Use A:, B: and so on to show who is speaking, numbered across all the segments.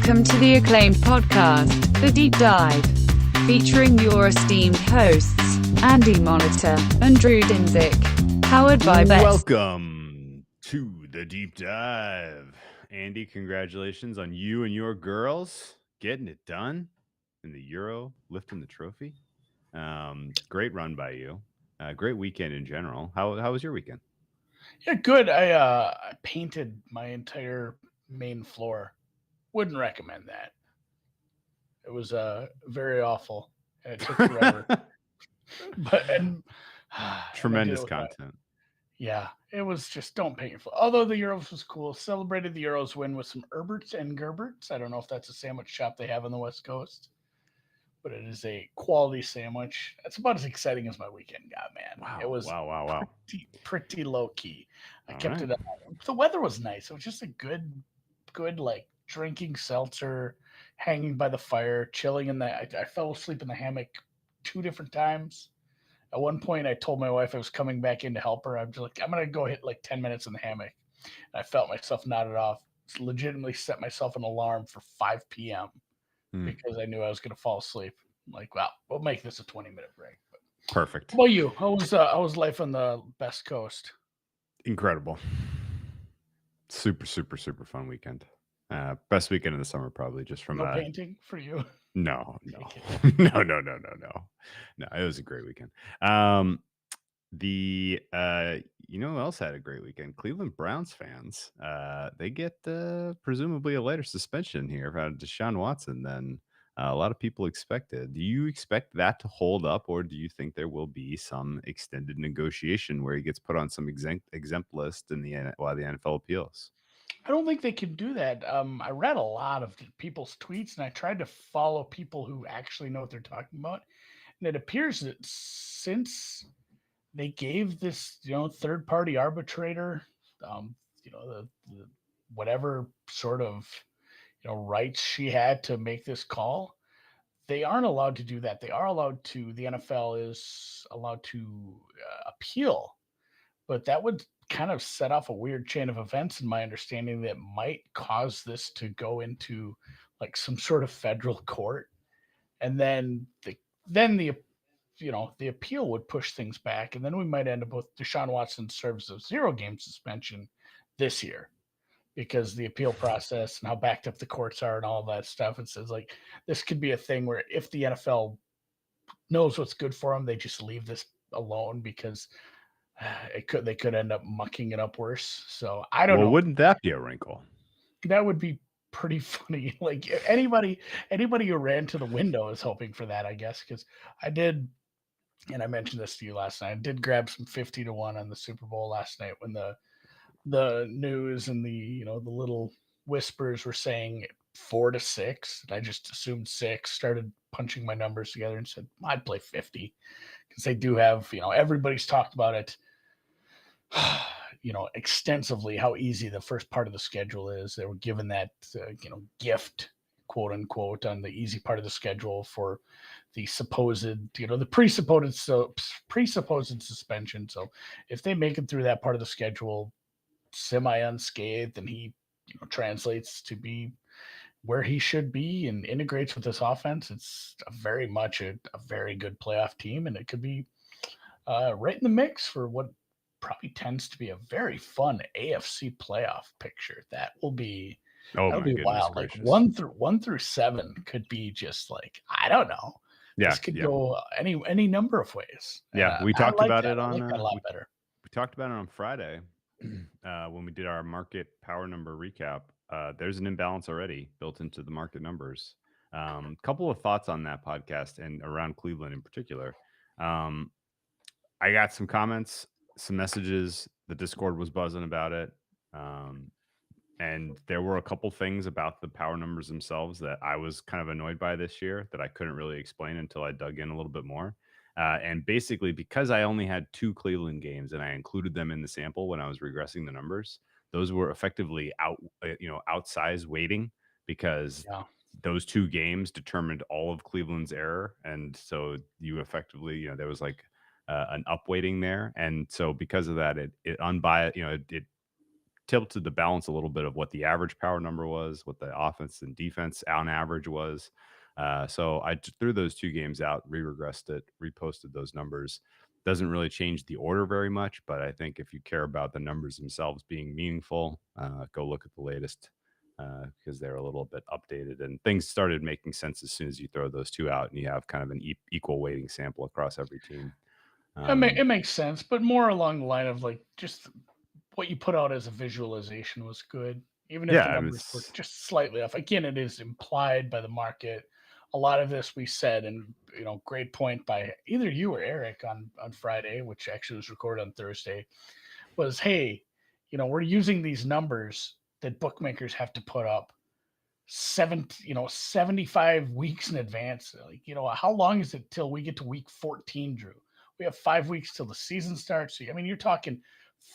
A: Welcome to the acclaimed podcast, The Deep Dive, featuring your esteemed hosts, Andy Monitor and Drew Dinzik, powered by Best.
B: Welcome to The Deep Dive. Andy, congratulations on you and your girls getting it done in the Euro, lifting the trophy. Great run by you. Great weekend in general. How was your weekend?
C: Yeah, good. I painted my entire main floor. Wouldn't recommend that. It was very awful, and it took forever.
B: Tremendous content.
C: Yeah, it was just don't paint your floor. Although the Euros was cool, celebrated the Euros win with some Herberts and Gerberts. I don't know if that's a sandwich shop they have on the West Coast, but it is a quality sandwich. That's about as exciting as my weekend got, man.
B: Wow!
C: It was
B: wow.
C: Pretty low key. I
B: All
C: kept
B: right.
C: it up. The weather was nice. It was just a good like drinking seltzer, hanging by the fire, chilling in the. I fell asleep in the hammock 2 different times. At one point, I told my wife I was coming back in to help her. I'm just like, I'm gonna go hit like 10 minutes in the hammock. And I felt myself nodded off. Legitimately set myself an alarm for 5 p.m. Because I knew I was gonna fall asleep. I'm like, well, we'll make this a 20-minute break. But
B: Perfect.
C: how about you? How was life on the Best Coast?
B: Incredible. Super fun weekend. Best weekend of the summer, probably, just from
C: no painting for you.
B: No. No, it was a great weekend. You know who else had a great weekend? Cleveland Browns fans. They get presumably a lighter suspension here for Deshaun Watson than a lot of people expected. Do you expect that to hold up, or do you think there will be some extended negotiation where he gets put on some exempt list while the NFL appeals?
C: I don't think they can do that. I read a lot of people's tweets, and I tried to follow people who actually know what they're talking about. And it appears that since they gave this, third-party arbitrator, the whatever sort of, rights she had to make this call, they aren't allowed to do that. They are allowed to. The NFL is allowed to appeal, but that would kind of set off a weird chain of events in my understanding that might cause this to go into like some sort of federal court, and then the appeal would push things back, and then we might end up with Deshaun Watson serves a 0-game suspension this year because the appeal process and how backed up the courts are and all that stuff. It says like this could be a thing where if the NFL knows what's good for them, they just leave this alone because they could end up mucking it up worse. So I don't know.
B: Well, wouldn't that be a wrinkle?
C: That would be pretty funny. Like anybody who ran to the window is hoping for that, I guess, because I did, and I mentioned this to you last night. I did grab some 50-1 on the Super Bowl last night when the news and the the little whispers were saying 4-6. And I just assumed 6. Started punching my numbers together and said I'd play 50 because they do have everybody's talked about it. Extensively how easy the first part of the schedule is. They were given that gift, quote unquote, on the easy part of the schedule for the supposed the presupposed suspension. So if they make it through that part of the schedule semi unscathed, and he translates to be where he should be and integrates with this offense, it's very much a very good playoff team, and it could be right in the mix for what probably tends to be a very fun AFC playoff picture. That will be that'll be wild.
B: Gracious.
C: Like 1 through 7 could be just like, I don't know.
B: Yeah,
C: this could go any number of ways.
B: Yeah, we talked about it
C: on
B: on
C: that a lot better.
B: We talked about it on Friday when we did our market power number recap. There's an imbalance already built into the market numbers. Couple of thoughts on that podcast and around Cleveland in particular. I got some comments, some messages. The Discord was buzzing about it. And there were a couple things about the power numbers themselves that I was kind of annoyed by this year that I couldn't really explain until I dug in a little bit more. And basically, because I only had 2 Cleveland games and I included them in the sample when I was regressing the numbers, those were effectively outsized weighting because those 2 games determined all of Cleveland's error. And so you effectively, there was like an upweighting there. And so because of that, it unbiased, it tilted the balance a little bit of what the average power number was, what the offense and defense on average was. So I threw those 2 games out, re-regressed it, reposted those numbers. Doesn't really change the order very much, but I think if you care about the numbers themselves being meaningful, go look at the latest because they're a little bit updated, and things started making sense as soon as you throw those 2 out and you have kind of an equal weighting sample across every team.
C: It makes sense, but more along the line of like just what you put out as a visualization was good, even if the
B: Yeah, it
C: numbers were
B: was.
C: just slightly off. Again, it is implied by the market. A lot of this we said, and great point by either you or Eric on Friday, which actually was recorded on Thursday, was hey, we're using these numbers that bookmakers have to put up 75 weeks in advance. Like, how long is it till we get to week 14, Drew? We have 5 weeks till the season starts. I mean, you're talking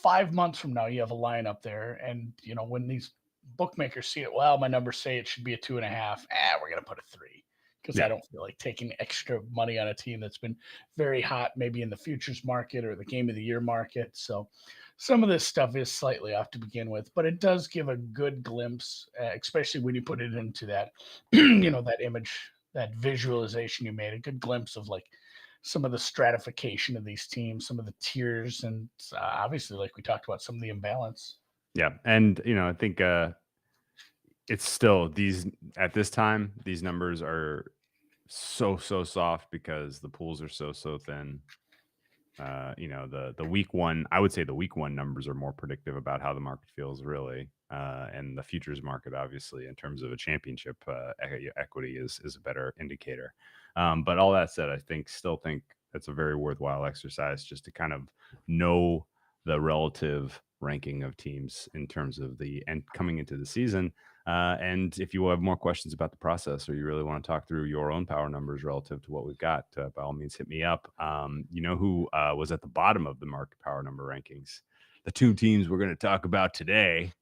C: 5 months from now, you have a line up there. And, when these bookmakers see it, well, my numbers say it should be a 2.5. We're going to put a 3 because I
B: Yeah.
C: don't feel like taking extra money on a team that's been very hot, maybe in the futures market or the game of the year market. So some of this stuff is slightly off to begin with, but it does give a good glimpse, especially when you put it into that, that image, that visualization you made, a good glimpse of like some of the stratification of these teams, some of the tiers, and obviously, like we talked about, some of the imbalance.
B: Yeah, and I think it's still at this time these numbers are so soft because the pools are so thin. The week 1, I would say the week 1 numbers are more predictive about how the market feels really, and the futures market obviously in terms of a championship equity is a better indicator. But all that said, I still think it's a very worthwhile exercise just to kind of know the relative ranking of teams in terms of coming into the season. And if you have more questions about the process or you really want to talk through your own power numbers relative to what we've got, by all means, hit me up. You know who was at the bottom of the market power number rankings? The 2 teams we're going to talk about today.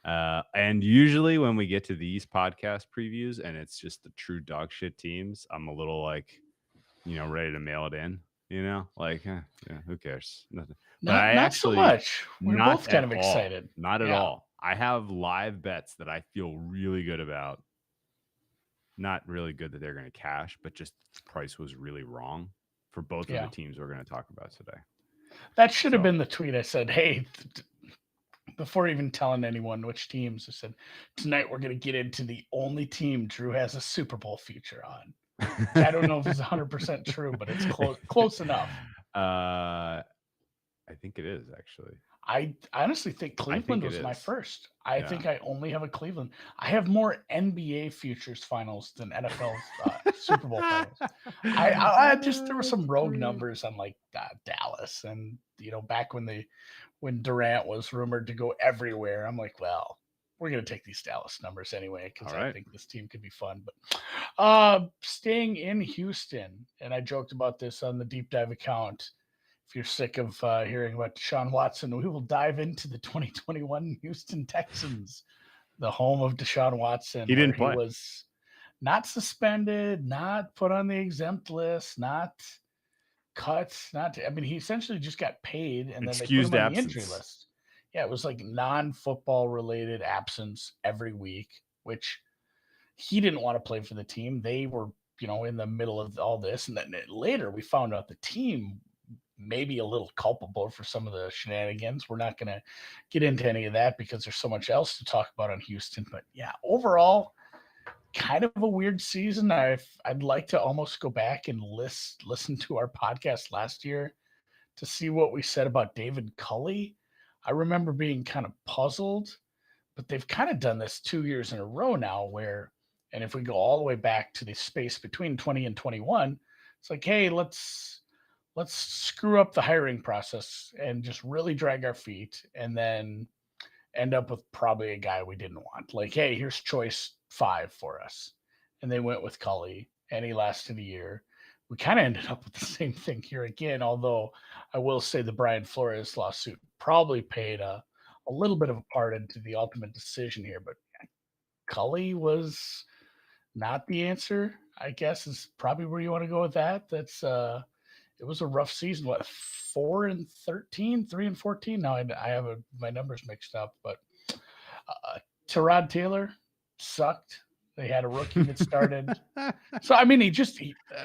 B: And usually when we get to these podcast previews and it's just the true dog shit teams, I'm a little like, ready to mail it in. Like, yeah, who cares? Nothing. But I
C: Not so
B: actually
C: much. We're
B: not
C: both kind
B: at
C: of
B: all.
C: excited.
B: Not at
C: Yeah.
B: all. I have live bets that I feel really good about. Not really good that they're going to cash, but just the price was really wrong for both of
C: Yeah.
B: the teams we're going to talk about today.
C: That should have been the tweet. I said, hey, before even telling anyone which teams, I said, tonight we're going to get into the only team Drew has a Super Bowl future on. I don't know if it's 100% true, but it's close enough.
B: I think it is actually.
C: I honestly think Cleveland was my first. I think I only have a Cleveland. I have more NBA futures finals than NFL Super Bowl finals. I just there were some rogue numbers on like Dallas, and back when Durant was rumored to go everywhere. I'm like, well, we're gonna take these Dallas numbers anyway because I think this team could be fun. But staying in Houston, and I joked about this on the Deep Dive account. If you're sick of hearing about Deshaun Watson, we will dive into the 2021 Houston Texans, the home of Deshaun Watson.
B: He didn't play.
C: He was not suspended, not put on the exempt list, not cut, he essentially just got paid and then they put him on the injury list. Yeah, it was like non-football related absence every week, which he didn't want to play for the team. They were, in the middle of all this. And then later we found out the team maybe a little culpable for some of the shenanigans. We're not going to get into any of that because there's so much else to talk about on Houston. But yeah, overall, kind of a weird season. I'd like to almost go back and listen to our podcast last year to see what we said about David Culley. I remember being kind of puzzled, but they've kind of done this 2 years in a row now and if we go all the way back to the space between 20 and 21, it's like, hey, let's screw up the hiring process and just really drag our feet and then end up with probably a guy we didn't want. Like, hey, here's choice 5 for us. And they went with Culley and he lasted a year. We kind of ended up with the same thing here again, although I will say the Brian Flores lawsuit probably played a little bit of a part into the ultimate decision here. But Culley was not the answer, I guess, is probably where you want to go with that. it was a rough season. What, 4-13, 3-14? Now I have my numbers mixed up, but Tyrod Taylor sucked. They had a rookie that started. So I mean,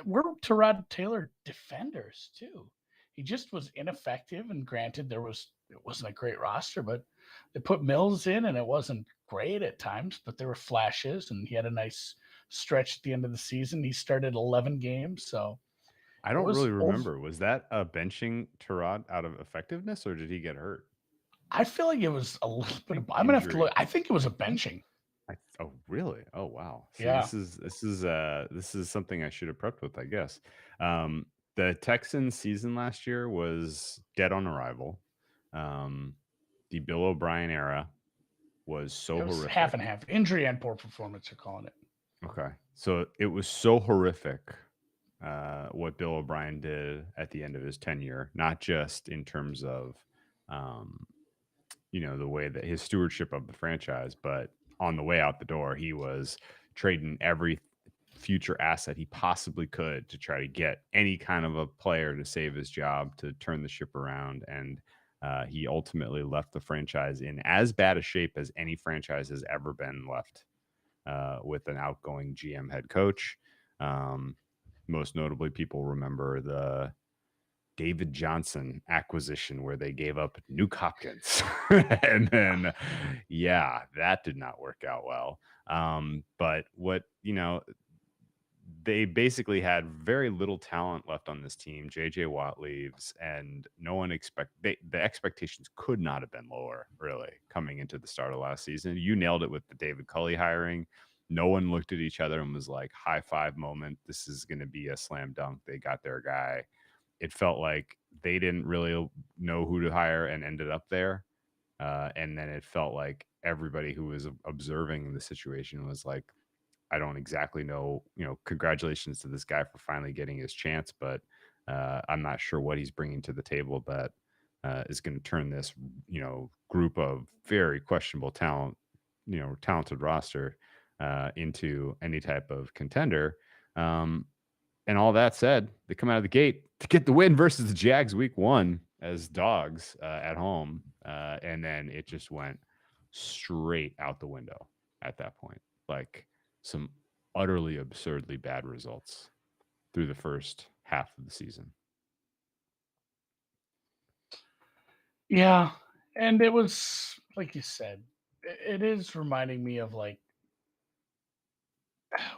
C: we're Tyrod Taylor defenders too. He just was ineffective, and granted, it wasn't a great roster, but they put Mills in, and it wasn't great at times, but there were flashes, and he had a nice stretch at the end of the season. He started 11 games, so
B: I don't really remember. Was that a benching Tyrod out of effectiveness, or did he get hurt?
C: I feel like it was a little bit. I'm gonna have to look. I think it was a benching.
B: Oh, really? Oh, wow. See,
C: yeah.
B: This is something I should have prepped with, I guess. The Texans season last year was dead on arrival. The Bill O'Brien era was so horrific.
C: Half and half. Injury and poor performance, they're calling it.
B: Okay. So it was so horrific what Bill O'Brien did at the end of his tenure, not just in terms of, the way that his stewardship of the franchise, but on the way out the door, he was trading every future asset he possibly could to try to get any kind of a player to save his job, to turn the ship around. And he ultimately left the franchise in as bad a shape as any franchise has ever been left, with an outgoing GM head coach. Most notably, people remember the David Johnson acquisition where they gave up Nuke Hopkins. And then, that did not work out well. But they basically had very little talent left on this team. JJ Watt leaves, and no one the expectations could not have been lower, really, coming into the start of last season. You nailed it with the David Culley hiring. No one looked at each other and was like, high five moment. This is going to be a slam dunk. They got their guy. It felt like they didn't really know who to hire and ended up there. And then it felt like everybody who was observing the situation was like, I don't exactly know, congratulations to this guy for finally getting his chance, but I'm not sure what he's bringing to the table that is going to turn this, group of very questionable talent, talented roster into any type of contender. And all that said, they come out of the gate to get the win versus the Jags week 1 as dogs at home. And then it just went straight out the window at that point. Like some utterly absurdly bad results through the first half of the season.
C: Yeah. And it was, like you said, it is reminding me of, like,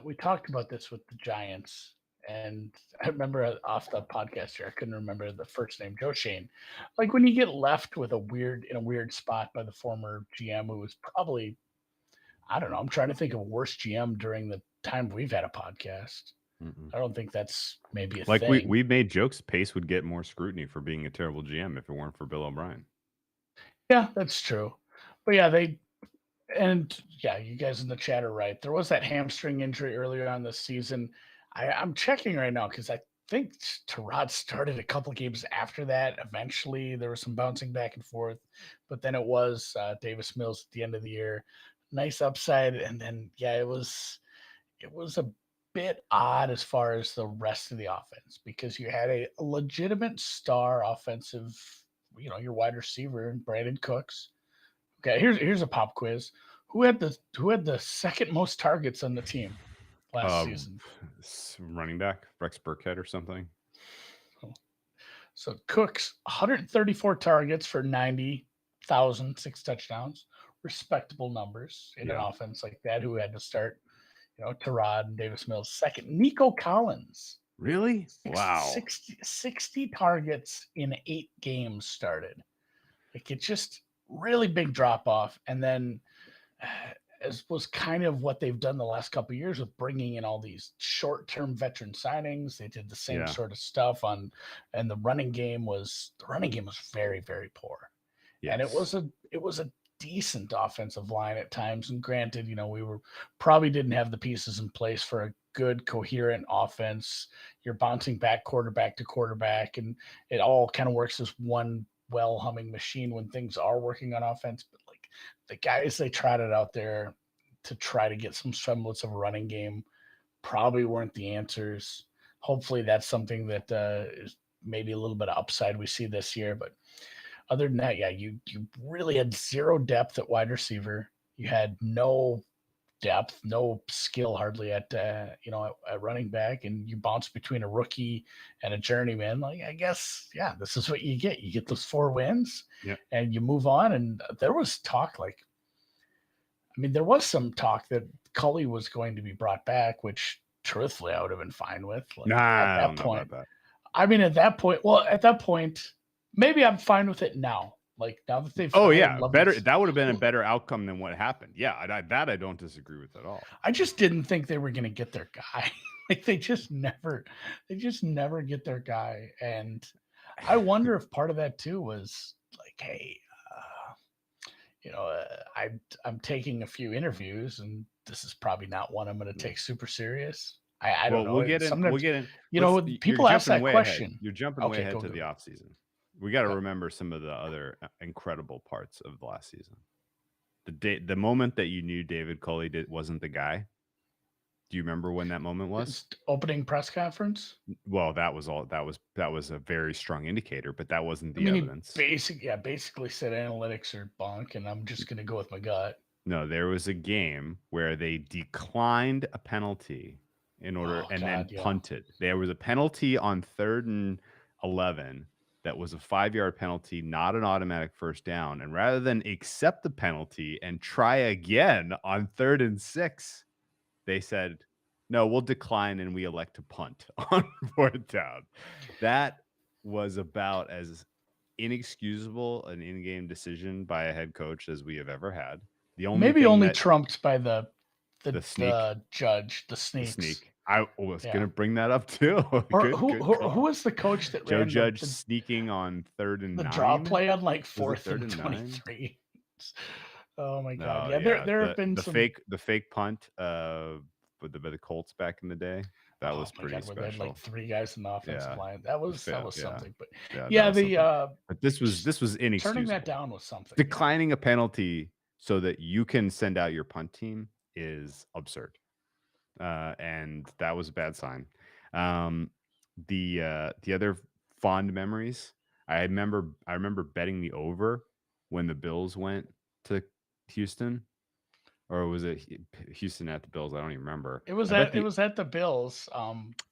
C: we talked about this with the Giants. And I remember off the podcast here, I couldn't remember the first name, Joe Shane. Like, when you get left with in a weird spot by the former GM, who was probably, I don't know, I'm trying to think of a worse GM during the time we've had a podcast.
B: Mm-mm.
C: I don't think that's maybe a
B: like
C: thing.
B: we made jokes. Pace would get more scrutiny for being a terrible GM if it weren't for Bill O'Brien.
C: Yeah, that's true. But yeah, you guys in the chat are right. There was that hamstring injury earlier on this season. I'm checking right now because I think Tyrod started a couple games after that. Eventually, there was some bouncing back and forth, but then it was Davis Mills at the end of the year. Nice upside, and then it was a bit odd as far as the rest of the offense, because you had a legitimate star offensive, your wide receiver, Brandon Cooks. Okay, here's a pop quiz. Who had the second most targets on the team last season?
B: Running back Rex Burkhead or something.
C: So Cooks, 134 targets for 90,000, 6 touchdowns. Respectable numbers in an offense like that, who had to start, Tyrod and Davis Mills. Second, Nico Collins.
B: Really? Wow.
C: 60 targets in 8 games started. Like, it's just really big drop off. And then as was kind of what they've done the last couple of years with bringing in all these short-term veteran signings. They did the same sort of stuff and the running game was very, very poor. Yes. And it was a decent offensive line at times. And granted, we probably didn't have the pieces in place for a good, coherent offense. You're bouncing back quarterback to quarterback, and it all kind of works as one well-humming machine when things are working on offense. But like, the guys they trotted out there to try to get some semblance of a running game probably weren't the answers. Hopefully that's something that maybe a little bit of upside we see this year. But other than that, yeah, you really had zero depth at wide receiver. You had no depth, no skill hardly at at running back, and you bounce between a rookie and a journeyman. Like, I guess, yeah, this is what you get. You get those 4 wins, and you move on. And there was talk, like, I mean, there was some talk that Cully was going to be brought back, which truthfully I would have been fine with. Like,
B: Nah,
C: at
B: I don't
C: that
B: know
C: point,
B: about that.
C: I mean, at that point, maybe I'm fine with it now. Like, now that they've
B: better. That would have been a better outcome than what happened. Yeah, I don't disagree with at all.
C: I just didn't think they were going to get their guy. Like, they just never get their guy. And I wonder if part of that too was like, hey, I'm taking a few interviews, and this is probably not one I'm going to take super serious. I don't know.
B: We'll get in.
C: People ask that question.
B: Ahead. You're jumping way ahead to the off season. We got to remember some of the other incredible parts of the last season. The moment that you knew David Culley wasn't the guy. Do you remember when that moment was?
C: Opening press conference.
B: Well, that was a very strong indicator, but that wasn't the evidence.
C: Basically said analytics are bunk, and I'm just going to go with my gut.
B: No, there was a game where they declined a penalty in order then punted. There was a penalty on 3rd and 11 that was a 5-yard penalty, not an automatic first down. And rather than accept the penalty and try again on 3rd and 6, they said, no, we'll decline and we elect to punt on 4th down. That was about as inexcusable an in-game decision by a head coach as we have ever had. Only
C: trumped by the judge, the
B: sneaks. The sneak. I was going to bring that up too.
C: Who was the coach that ran
B: Judge sneaking on 3rd and 9?
C: The draw play on like 4th and 23. Oh my god! There have been some
B: fake punt by the Colts back in the day. That was pretty special.
C: They had like 3 guys in the offensive line. That was something. But
B: but this was inexcusable.
C: Turning that down was something.
B: Declining a penalty so that you can send out your punt team is absurd. And that was a bad sign. The other fond memories, I remember betting the over when the Bills went to Houston, or was it Houston at the Bills? I don't even remember.
C: It was at the Bills.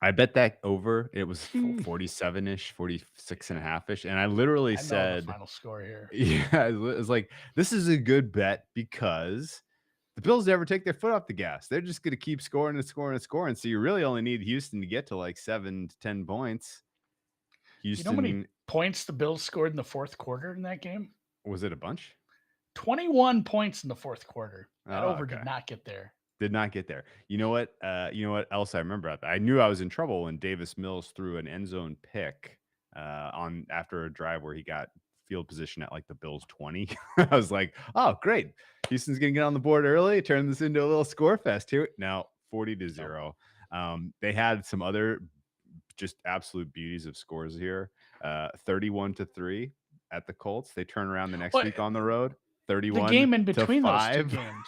B: I bet that over. It was 47-ish, 46.5-ish, and I literally said
C: the final score here.
B: Yeah, it was like, this is a good bet because the Bills never take their foot off the gas. They're just going to keep scoring and scoring and scoring. So you really only need Houston to get to like 7 to 10 points. Houston,
C: you know how many points the Bills scored in the 4th quarter in that game?
B: Was it a bunch?
C: 21 points in the 4th quarter. That did not get there.
B: Did not get there. You know what? Else I remember about that? I knew I was in trouble when Davis Mills threw an end zone pick after a drive where he got field position at like the Bills 20. I was like, oh, great. Houston's going to get on the board early, turn this into a little score fest here. Now, 40-0. They had some other just absolute beauties of scores here. 31-3 at the Colts. They turn around the next week on the road. 31
C: the game in between
B: those
C: 2 games.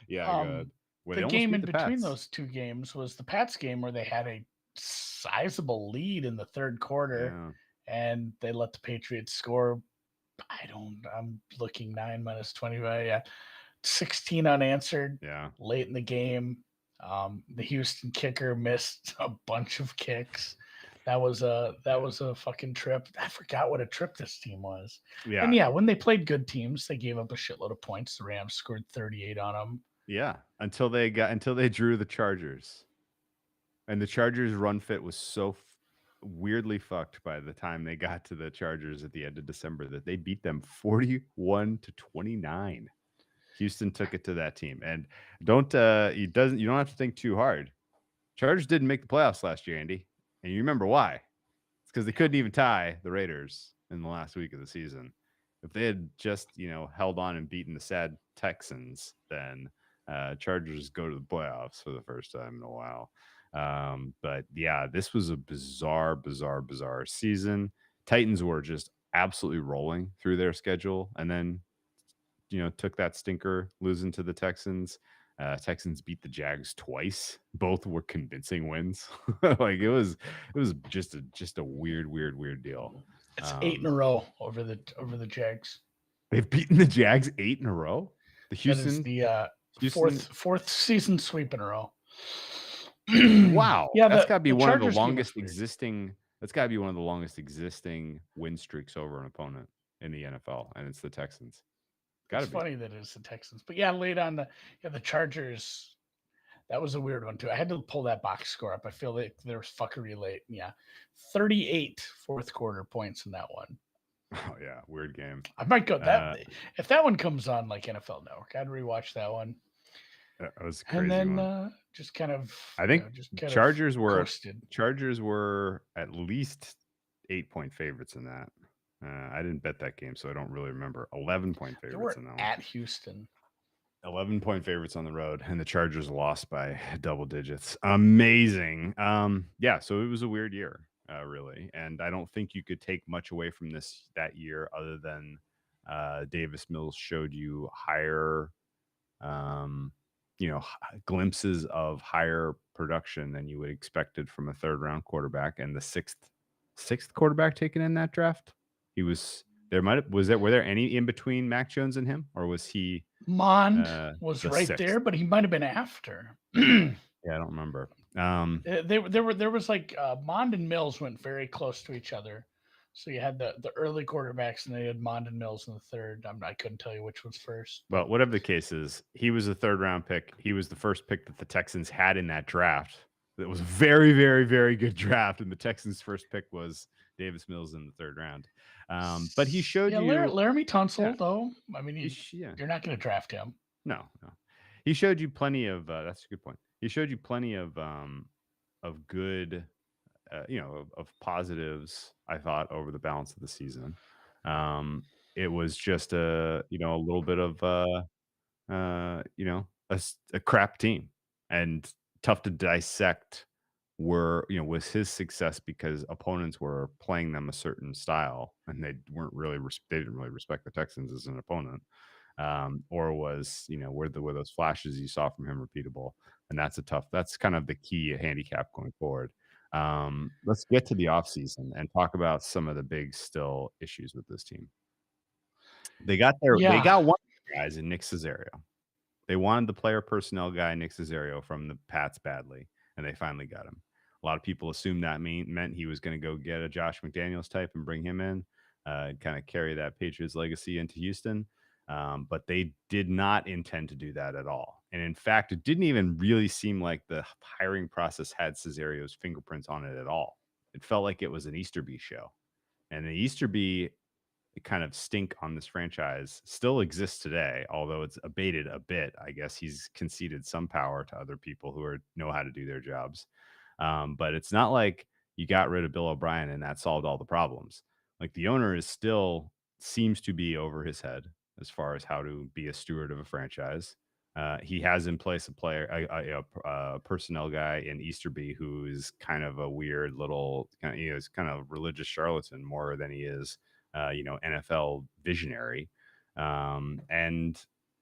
B: Yeah, good.
C: The game in between those 2 games was the Pats game where they had a sizable lead in the 3rd quarter, and they let the Patriots score. I'm looking 9 minus 25. 16 unanswered.
B: Yeah,
C: late in the game. The Houston kicker missed a bunch of kicks. That was a fucking trip. I forgot what a trip this team was.
B: Yeah.
C: And when they played good teams, they gave up a shitload of points. The Rams scored 38 on them.
B: Yeah, until they drew the Chargers. And the Chargers run fit was so weirdly fucked by the time they got to the Chargers at the end of December that they beat them 41-29. Houston took it to that team. And you don't have to think too hard. Chargers didn't make the playoffs last year, Andy. And you remember why? It's because they couldn't even tie the Raiders in the last week of the season. If they had just, held on and beaten the sad Texans, then Chargers go to the playoffs for the first time in a while. But yeah, this was a bizarre season. Titans were just absolutely rolling through their schedule, and then took that stinker losing to the Texans. Texans beat the Jags twice. Both were convincing wins. Like it was just a weird deal.
C: It's 8 in a row over the Jags.
B: They've beaten the Jags 8 in a row. The
C: That is
B: Houston,
C: the fourth season sweep in a row.
B: Wow,
C: Yeah,
B: that's got to be
C: the
B: one of the
C: Chargers game was
B: longest
C: weird.
B: existing. That's got to be one of the longest existing win streaks over an opponent in the NFL, and it's the Texans.
C: It's funny that it's the Texans, but yeah, late on the Chargers. That was a weird one too. I had to pull that box score up. I feel like there was fuckery late. Yeah, 38 fourth quarter points in that one.
B: Oh yeah, weird game.
C: I might go that if that one comes on like NFL Network, I'd rewatch that one.
B: That was a crazy
C: And then
B: one.
C: just kind of,
B: I think
C: just kind
B: Chargers
C: of
B: were
C: coasted.
B: Chargers were at least 8-point favorites in that. I didn't bet that game, so I don't really remember. 11-point
C: They
B: favorites
C: were
B: in that one.
C: at Houston.
B: 11-point favorites on the road, and the Chargers lost by double digits. Amazing. Yeah, so it was a weird year, really, and I don't think you could take much away from that year other than Davis Mills showed you higher, glimpses of higher production than you would expected from a third-round quarterback, and the sixth quarterback taken in that draft. He was there. Were there any in between Mac Jones and him, or was he?
C: Mond was right
B: sixth
C: there, but he might have been after.
B: Yeah, I don't remember.
C: There was like Mond and Mills went very close to each other. So you had the early quarterbacks, and they had Mond and Mills in the third. I couldn't tell you which was first.
B: Well, whatever the case is, he was a third-round pick. He was the first pick that the Texans had in that draft. It was a very, very, very good draft, and the Texans' first pick was Davis Mills in the third round. But he showed you
C: Laramie Tunsil, though. I mean, you're not going to draft him.
B: No. He showed you plenty of. That's a good point. He showed you plenty of good, of positives. I thought over the balance of the season. It was just a little bit of a crap team and tough to dissect. Was his success because opponents were playing them a certain style and they didn't really respect the Texans as an opponent, or was were those flashes you saw from him repeatable? And that's kind of the key handicap going forward. Let's get to the offseason and talk about some of the big still issues with this team. They got one of the guys in Nick Caserio. They wanted the player personnel guy Nick Caserio from the Pats badly, and they finally got him. A lot of people assumed that meant he was going to go get a Josh McDaniels type and bring him in, and kind of carry that Patriots legacy into Houston. But they did not intend to do that at all. And in fact, it didn't even really seem like the hiring process had Cesario's fingerprints on it at all. It felt like it was an Easterby show. And the Easterby kind of stink on this franchise still exists today, although it's abated a bit. I guess he's conceded some power to other people who know how to do their jobs. But it's not like you got rid of Bill O'Brien and that solved all the problems. Like the owner still seems to be over his head as far as how to be a steward of a franchise. He has in place a personnel guy in Easterby who is kind of a weird little, is kind of religious charlatan more than he is, NFL visionary. And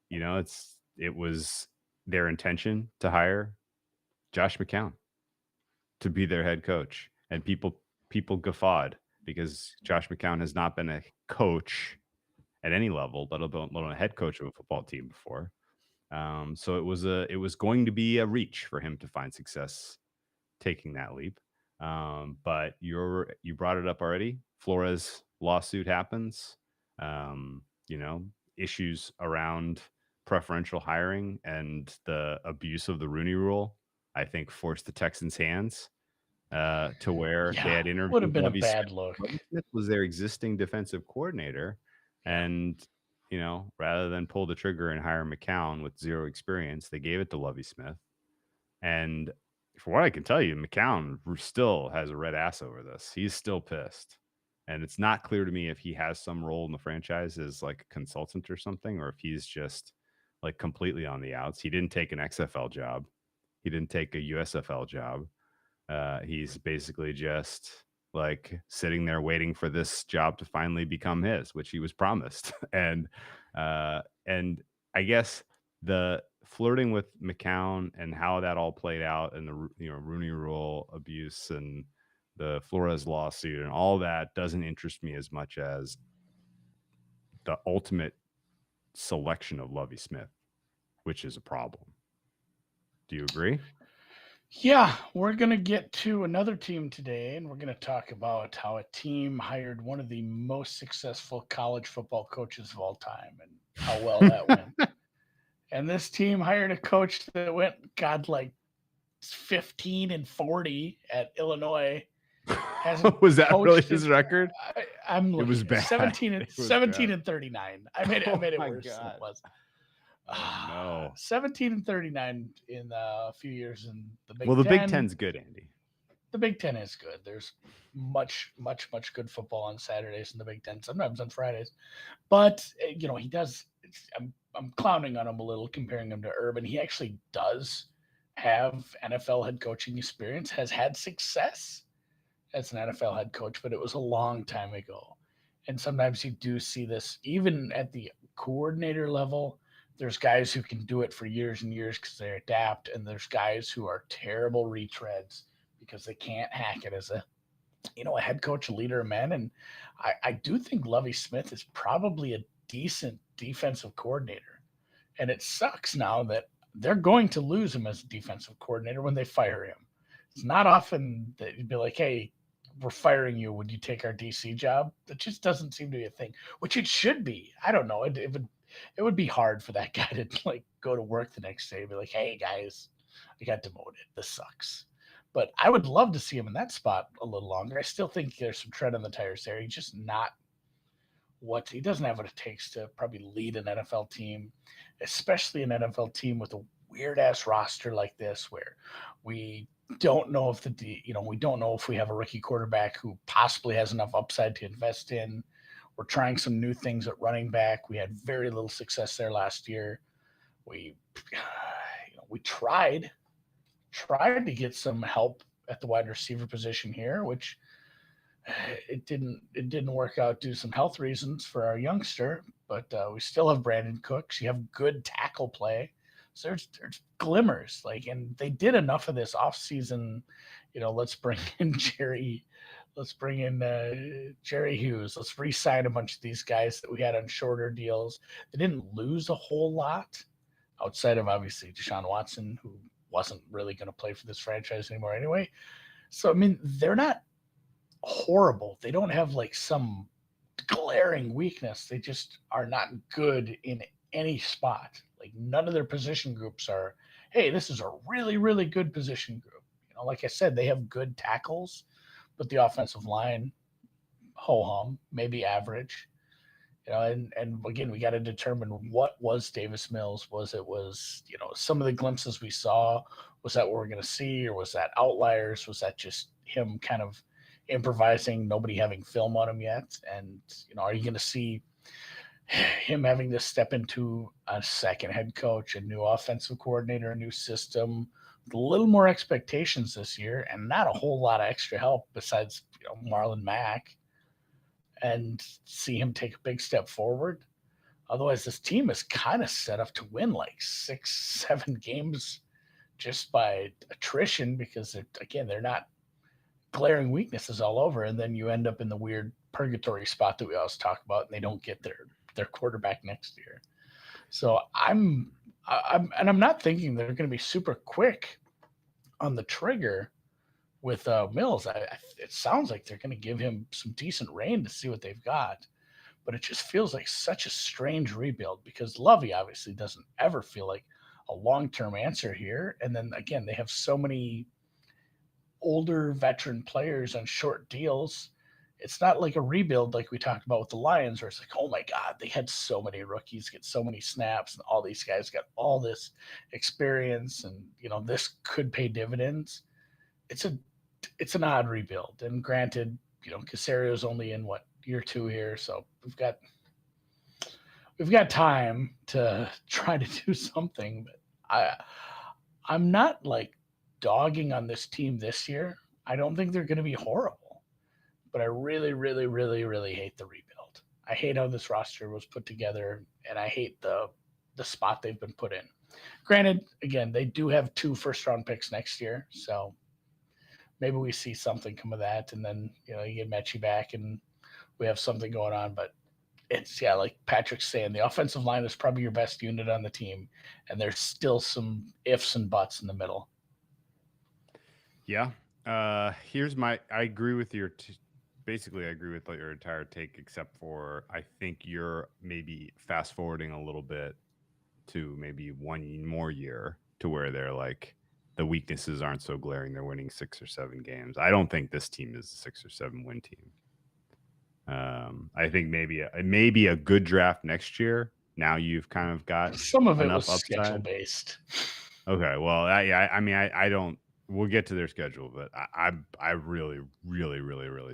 B: it was their intention to hire Josh McCown to be their head coach, and people guffawed because Josh McCown has not been a coach at any level, let alone a head coach of a football team before. So it was going to be a reach for him to find success taking that leap. But you brought it up already. Flores lawsuit happens. Issues around preferential hiring and the abuse of the Rooney Rule, I think, forced the Texans' hands to where they had interviewed.
C: Would have been a bad look.
B: Smith was their existing defensive coordinator, and rather than pull the trigger and hire McCown with zero experience, they gave it to Lovie Smith. And for what I can tell you, McCown still has a red ass over this. He's still pissed. And it's not clear to me if he has some role in the franchise as like a consultant or something, or if he's just like completely on the outs. He didn't take an XFL job. He didn't take a USFL job. He's basically just like sitting there waiting for this job to finally become his, which he was promised. And I guess the flirting with McCown and how that all played out, and the Rooney Rule abuse and the Flores lawsuit and all that doesn't interest me as much as the ultimate selection of Lovie Smith, which is a problem. Do you agree?
C: Yeah, we're going to get to another team today, and we're going to talk about how a team hired one of the most successful college football coaches of all time and how well that went. And this team hired a coach that went, like 15-40 at Illinois.
B: Was that really his record?
C: I'm looking.
B: It was bad.
C: 17-39. I made it
B: my
C: worse than
B: God.
C: it was.
B: No.
C: 17-39 in a few years in the Big Ten.
B: Well, the Big Ten's good, Andy.
C: The Big Ten is good. There's much good football on Saturdays in the Big Ten, sometimes on Fridays. But, he does. I'm clowning on him a little, comparing him to Urban. He actually does have NFL head coaching experience, has had success as an NFL head coach, but it was a long time ago. And sometimes you do see this, even at the coordinator level. There's guys who can do it for years and years because they adapt, and there's guys who are terrible retreads because they can't hack it as a head coach, a leader of men. And I do think Lovie Smith is probably a decent defensive coordinator. And it sucks now that they're going to lose him as a defensive coordinator when they fire him. It's not often that you'd be like, hey, we're firing you. Would you take our DC job? That just doesn't seem to be a thing, which it should be. I don't know. It would be hard for that guy to go to work the next day and be like, hey guys, I got demoted. This sucks. But I would love to see him in that spot a little longer. I still think there's some tread on the tires there. He's just not he doesn't have what it takes to probably lead an NFL team, especially an NFL team with a weird ass roster like this, where we don't know if we don't know if we have a rookie quarterback who possibly has enough upside to invest in. We're trying some new things at running back. We had very little success there last year. We tried to get some help at the wide receiver position here, which it didn't work out due to some health reasons for our youngster. But we still have Brandon Cooks. You have good tackle play. So there's glimmers, and they did enough of this offseason. Let's bring in Jerry. Let's bring in Jerry Hughes. Let's re-sign a bunch of these guys that we had on shorter deals. They didn't lose a whole lot outside of, obviously, Deshaun Watson, who wasn't really going to play for this franchise anymore anyway. So, they're not horrible. They don't have, some glaring weakness. They just are not good in any spot. None of their position groups are, hey, this is a really, really good position group. Like I said, they have good tackles, but the offensive line, ho-hum, maybe average. And again, we got to determine what was Davis Mills. Was some of the glimpses we saw, was that what we're going to see, or was that outliers? Was that just him kind of improvising, nobody having film on him yet? And, are you going to see him having to step into a second head coach, a new offensive coordinator, a new system, with a little more expectations this year, and not a whole lot of extra help besides Marlon Mack, and see him take a big step forward? Otherwise, this team is kind of set up to win 6-7 games just by attrition, because they're not glaring weaknesses all over, and then you end up in the weird purgatory spot that we always talk about, and they don't get their quarterback next year. So I'm not thinking they're going to be super quick on the trigger with Mills. It sounds like they're going to give him some decent reign to see what they've got, but it just feels like such a strange rebuild, because Lovie obviously doesn't ever feel like a long-term answer here. And then again, they have so many older veteran players on short deals. It's not like a rebuild like we talked about with the Lions, where it's like, oh my God, they had so many rookies get so many snaps, and all these guys got all this experience, and this could pay dividends. It's an odd rebuild. And granted, Casario's only in year 2 here, so we've got time to try to do something. But I'm not dogging on this team this year. I don't think they're going to be horrible. But I really, really, really, really hate the rebuild. I hate how this roster was put together, and I hate the spot they've been put in. Granted, again, they do have 2 first-round picks next year, so maybe we see something come of that, and then you get Mechie back, and we have something going on. But it's like Patrick's saying, the offensive line is probably your best unit on the team, and there's still some ifs and buts in the middle.
B: Yeah. I agree with your. Basically, I agree with your entire take, except for I think you're maybe fast forwarding a little bit to maybe one more year to where they're like the weaknesses aren't so glaring. They're winning 6 or 7 games. I don't think this team is a 6 or 7 win team. I think maybe a good draft next year. Now you've kind of got
C: some of it
B: enough
C: was
B: upside.
C: schedule based.
B: Okay, well, I don't. We'll get to their schedule, but I really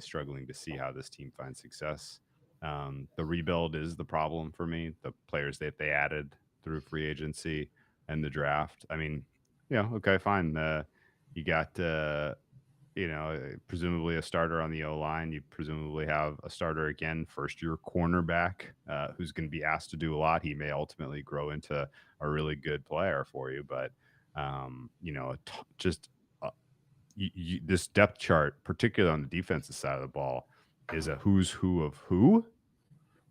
B: struggling to see how this team finds success. The rebuild is the problem for me. The players that they added through free agency and the draft. I mean, okay, fine. You got presumably a starter on the O-line. You presumably have a starter again, first-year cornerback, who's going to be asked to do a lot. He may ultimately grow into a really good player for you, but this depth chart, particularly on the defensive side of the ball, is a who's who of who,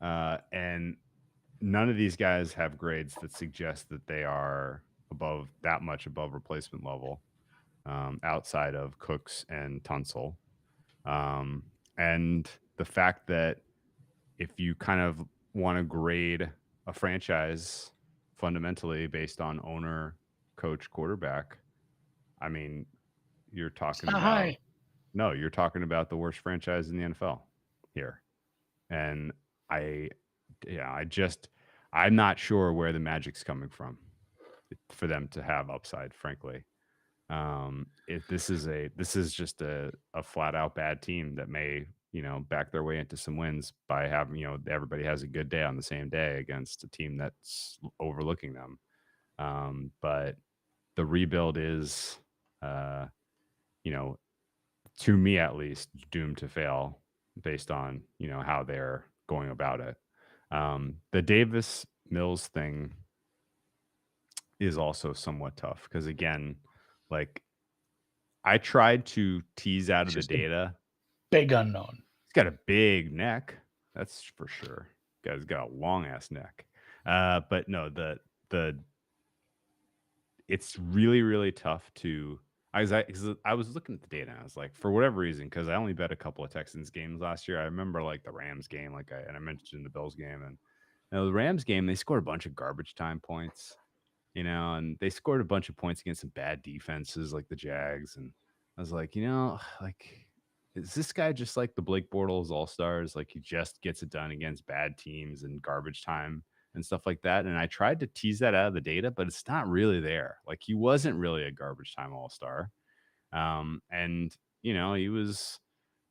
B: and none of these guys have grades that suggest that they are that much above replacement level. Outside of Cooks and Tunsil. And the fact that if you kind of want to grade a franchise fundamentally based on owner, coach, quarterback, I mean, you're talking about you're talking about the worst franchise in the NFL here. And I'm not sure where the magic's coming from for them to have upside, frankly. If this is just a flat out bad team that may back their way into some wins by having everybody has a good day on the same day against a team that's overlooking them. But the rebuild is to me at least doomed to fail based on how they're going about it. The Davis Mills thing is also somewhat tough because again, like I tried to tease out of the data.
C: Big unknown.
B: He's got a big neck. That's for sure. Guy's got a long ass neck. But no, it's really, really tough to. I was looking at the data. And I was like, for whatever reason, because I only bet a couple of Texans games last year. I remember like the Rams game, and I mentioned the Bills game, and the Rams game, they scored a bunch of garbage time points. And they scored a bunch of points against some bad defenses like the Jags. And I was like, is this guy just like the Blake Bortles All-Stars? Like he just gets it done against bad teams and garbage time and stuff like that. And I tried to tease that out of the data, but it's not really there. Like he wasn't really a garbage time All-Star. And he was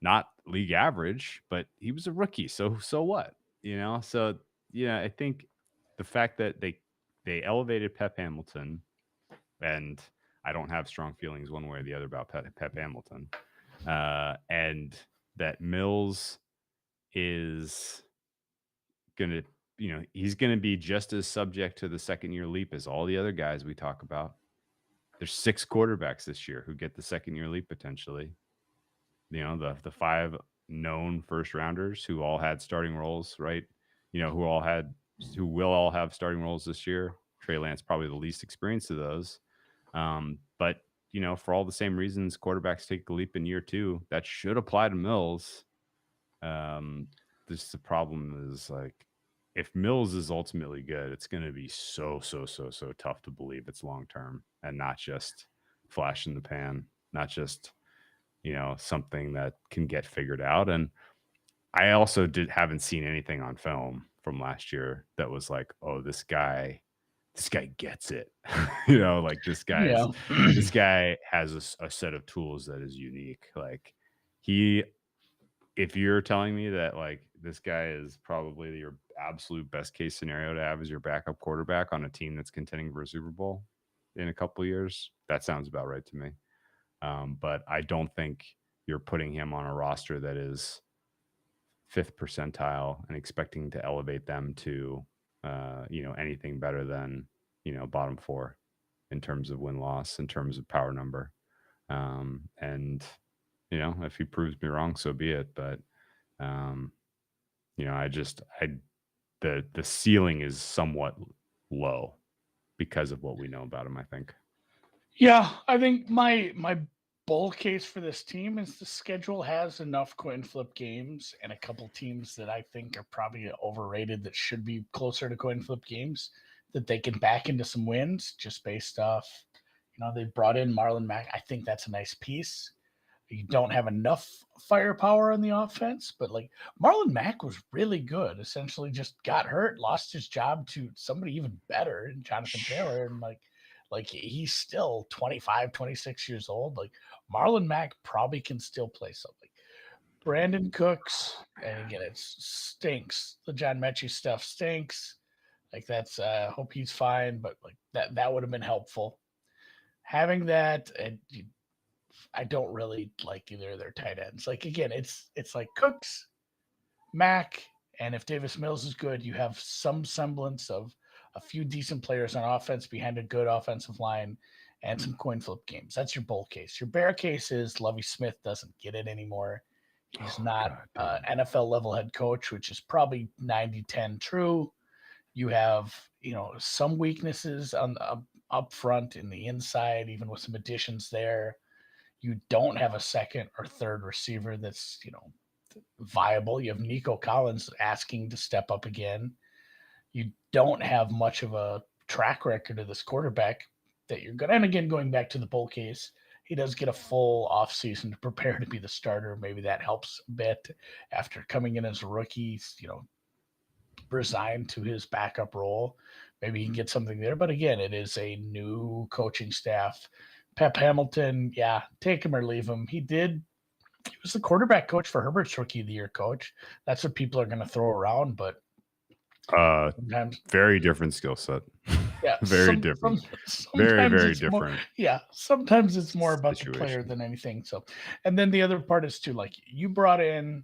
B: not league average, but he was a rookie. So what? So I think the fact that they elevated Pep Hamilton, and I don't have strong feelings one way or the other about Pep Hamilton, and that Mills is going to, he's going to be just as subject to the second-year leap as all the other guys we talk about. There's 6 quarterbacks this year who get the second-year leap potentially. The 5 known first-rounders who all had starting roles, right? Who will all have starting roles this year. Trey Lance probably the least experienced of those. But for all the same reasons quarterbacks take the leap in year 2, that should apply to Mills. The problem is like if Mills is ultimately good, it's going to be so tough to believe it's long term and not just flash in the pan, not just something that can get figured out. And I also haven't seen anything on film from last year that was like, oh, this guy gets it. Like this guy has a set of tools that is unique. Like if you're telling me that like this guy is probably your absolute best case scenario to have as your backup quarterback on a team that's contending for a Super Bowl in a couple of years, that sounds about right to me. But I don't think you're putting him on a roster that is 5th percentile and expecting to elevate them to anything better than bottom 4 in terms of win-loss, in terms of power number. And, if he proves me wrong, so be it. But, the ceiling is somewhat low because of what we know about him, I think.
C: Yeah, I think my bull case for this team is the schedule has enough coin flip games and a couple teams that I think are probably overrated that should be closer to coin flip games that they can back into some wins just based off, they brought in Marlon Mack. I think that's a nice piece. You don't have enough firepower on the offense, but like Marlon Mack was really good. Essentially just got hurt, lost his job to somebody even better, Jonathan Taylor. And like he's still 25, 26 years old. Like Marlon Mack probably can still play something. Brandon Cooks, and again, it stinks. The John Mechie stuff stinks. Like that's hope he's fine, but like that would have been helpful. Having that, and I don't really like either of their tight ends. Like again, it's like Cooks, Mack, and if Davis Mills is good, you have some semblance of a few decent players on offense behind a good offensive line and some coin flip games. That's your bull case. Your bear case is Lovie Smith doesn't get it anymore. He's not NFL level head coach, which is probably 90-10 true. You have, some weaknesses on up front in the inside, even with some additions there. You don't have a second or third receiver that's, viable. You have Nico Collins asking to step up again. You don't have much of a track record of this quarterback that you're going to, and again, going back to the bull case, he does get a full offseason to prepare to be the starter. Maybe that helps a bit after coming in as a rookie, resigned to his backup role. Maybe he can get something there. But again, it is a new coaching staff. Pep Hamilton, yeah, take him or leave him. He was the quarterback coach for Herbert's Rookie of the Year coach. That's what people are going to throw around, but
B: sometimes, very different skill set.
C: Yeah,
B: very different. Very, very different.
C: Sometimes it's more about the player than anything. So, and then the other part is too, like you brought in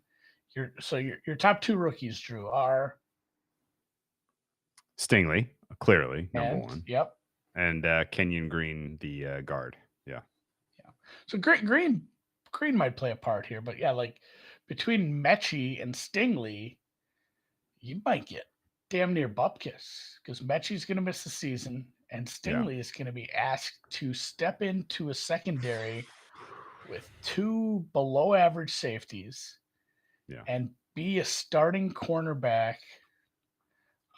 C: your top 2 rookies, Drew, are
B: Stingley, clearly number 1.
C: Yep.
B: And Kenyon Green, the guard. Yeah.
C: So Green might play a part here, but yeah, like between Mechie and Stingley, you might get damn near Bupkis because Mechie's going to miss the season and Stingley is going to be asked to step into a secondary with 2 below average safeties and be a starting cornerback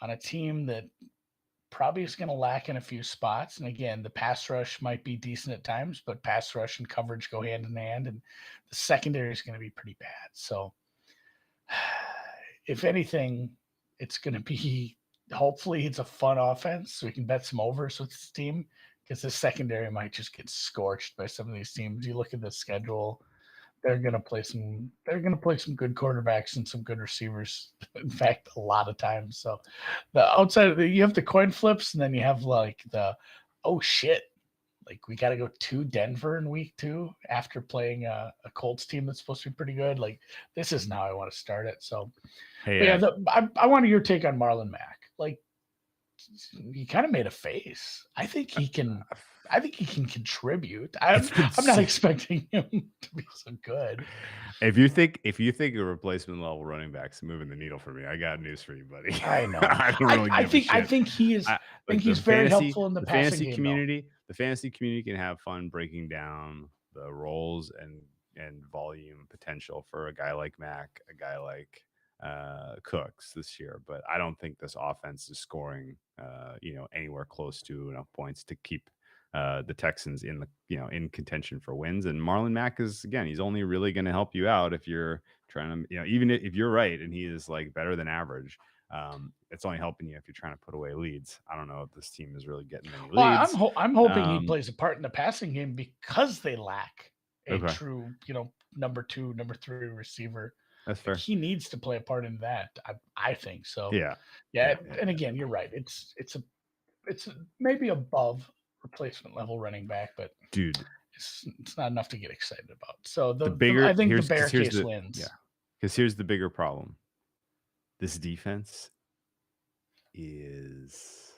C: on a team that probably is going to lack in a few spots. And again, the pass rush might be decent at times, but pass rush and coverage go hand in hand, and the secondary is going to be pretty bad. So if anything, it's going to be, hopefully it's a fun offense so we can bet some overs with this team because the secondary might just get scorched by some of these teams. You look at the schedule, they're going to play some good quarterbacks and some good receivers. In fact, a lot of times. So the outside of you have the coin flips and then you have like the, oh shit, like we got to go to Denver in week 2 after playing a Colts team that's supposed to be pretty good. Like this is now I want to start it. So I wanted your take on Marlon Mack. Like he kind of made a face. I think he can contribute. I'm not expecting him to be so good.
B: If you think a replacement level running back's moving the needle for me, I got news for you, buddy.
C: I know. I think he is. I think he's very helpful in the passing
B: fantasy
C: game,
B: community. The fantasy community can have fun breaking down the roles and volume potential for a guy like Mack, a guy like Cooks this year, but I don't think this offense is scoring anywhere close to enough points to keep the Texans in in contention for wins. And Marlon Mack is, again, he's only really going to help you out if you're trying to, even if you're right and he is like better than average. It's only helping you if you're trying to put away leads. I don't know if this team is really getting any leads.
C: I'm hoping he plays a part in the passing game because they lack a true, number 2, number 3 receiver.
B: That's fair.
C: He needs to play a part in that. I think so.
B: Yeah.
C: And again, you're right. It's maybe above replacement level running back, but
B: dude,
C: it's not enough to get excited about. So I think the bear case wins.
B: Yeah. Because here's the bigger problem. This defense is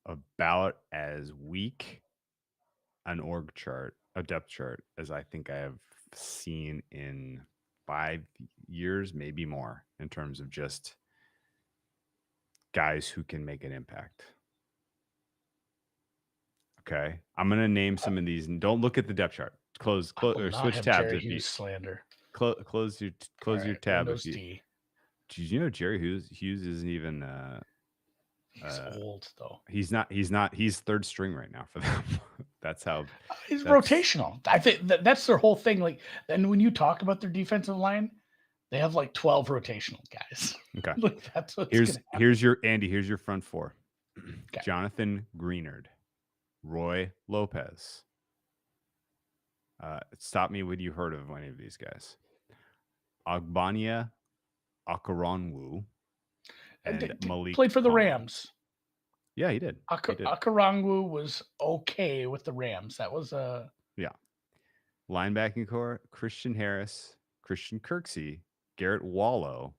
B: about as weak an a depth chart, as I think I have seen in 5 years, maybe more, in terms of just guys who can make an impact. Okay. I'm going to name some of these, and don't look at the depth chart. Close
C: I will
B: or
C: not
B: switch
C: have
B: tabs
C: Jerry
B: if you
C: Hughes slander.
B: close your
C: All
B: your
C: right,
B: tab
C: Windows
B: if you.
C: D.
B: Did you know Jerry Hughes isn't even
C: He's old though.
B: he's not he's third string right now for them. That's how
C: He's
B: that's
C: rotational. I think that's their whole thing. Like, and when you talk about their defensive line, they have like 12 rotational guys.
B: okay.
C: Like, that's what's gonna happen.
B: Here's your Andy. Here's your front four:
C: Okay.
B: Jonathan Greenard, Roy Lopez. Stop me when you heard of any of these guys. Agbania Akaronwu and Malik
C: played for the
B: Collins.
C: Rams.
B: Yeah, he did.
C: Akaronwu was okay with the Rams. That was
B: yeah. Linebacking core: Christian Harris, Christian Kirksey, Garrett Wallow,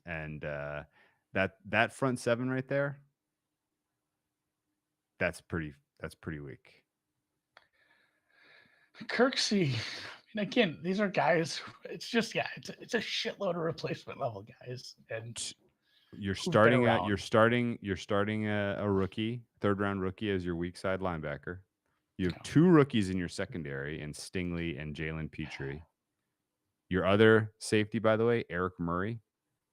B: and that front seven right there. That's pretty weak.
C: Kirksey. And again, these are guys. It's just it's a shitload of replacement level guys. And
B: you're starting a rookie, third round rookie as your weak side linebacker. You have two rookies in your secondary, in Stingley and Jalen Petrie. Your other safety, by the way, Eric Murray.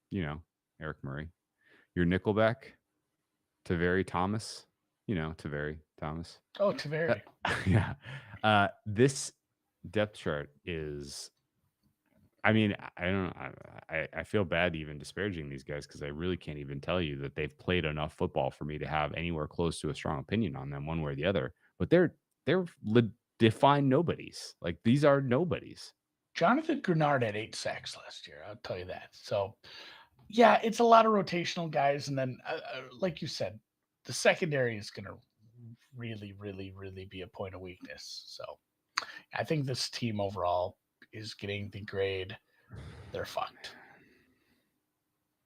B: You know Eric Murray. Your nickelback, Taveri Thomas. You know Taveri Thomas.
C: Oh, Taveri.
B: Yeah. This depth chart is, I mean, I don't know. I feel bad even disparaging these guys because I really can't even tell you that they've played enough football for me to have anywhere close to a strong opinion on them one way or the other. But they're defined nobodies. Like, these are nobodies.
C: Jonathan Greenard had 8 sacks last year. I'll tell you that. So, yeah, it's a lot of rotational guys. And then, like you said, the secondary is going to really, really, really be a point of weakness. So, I think this team overall is getting the grade they're fucked.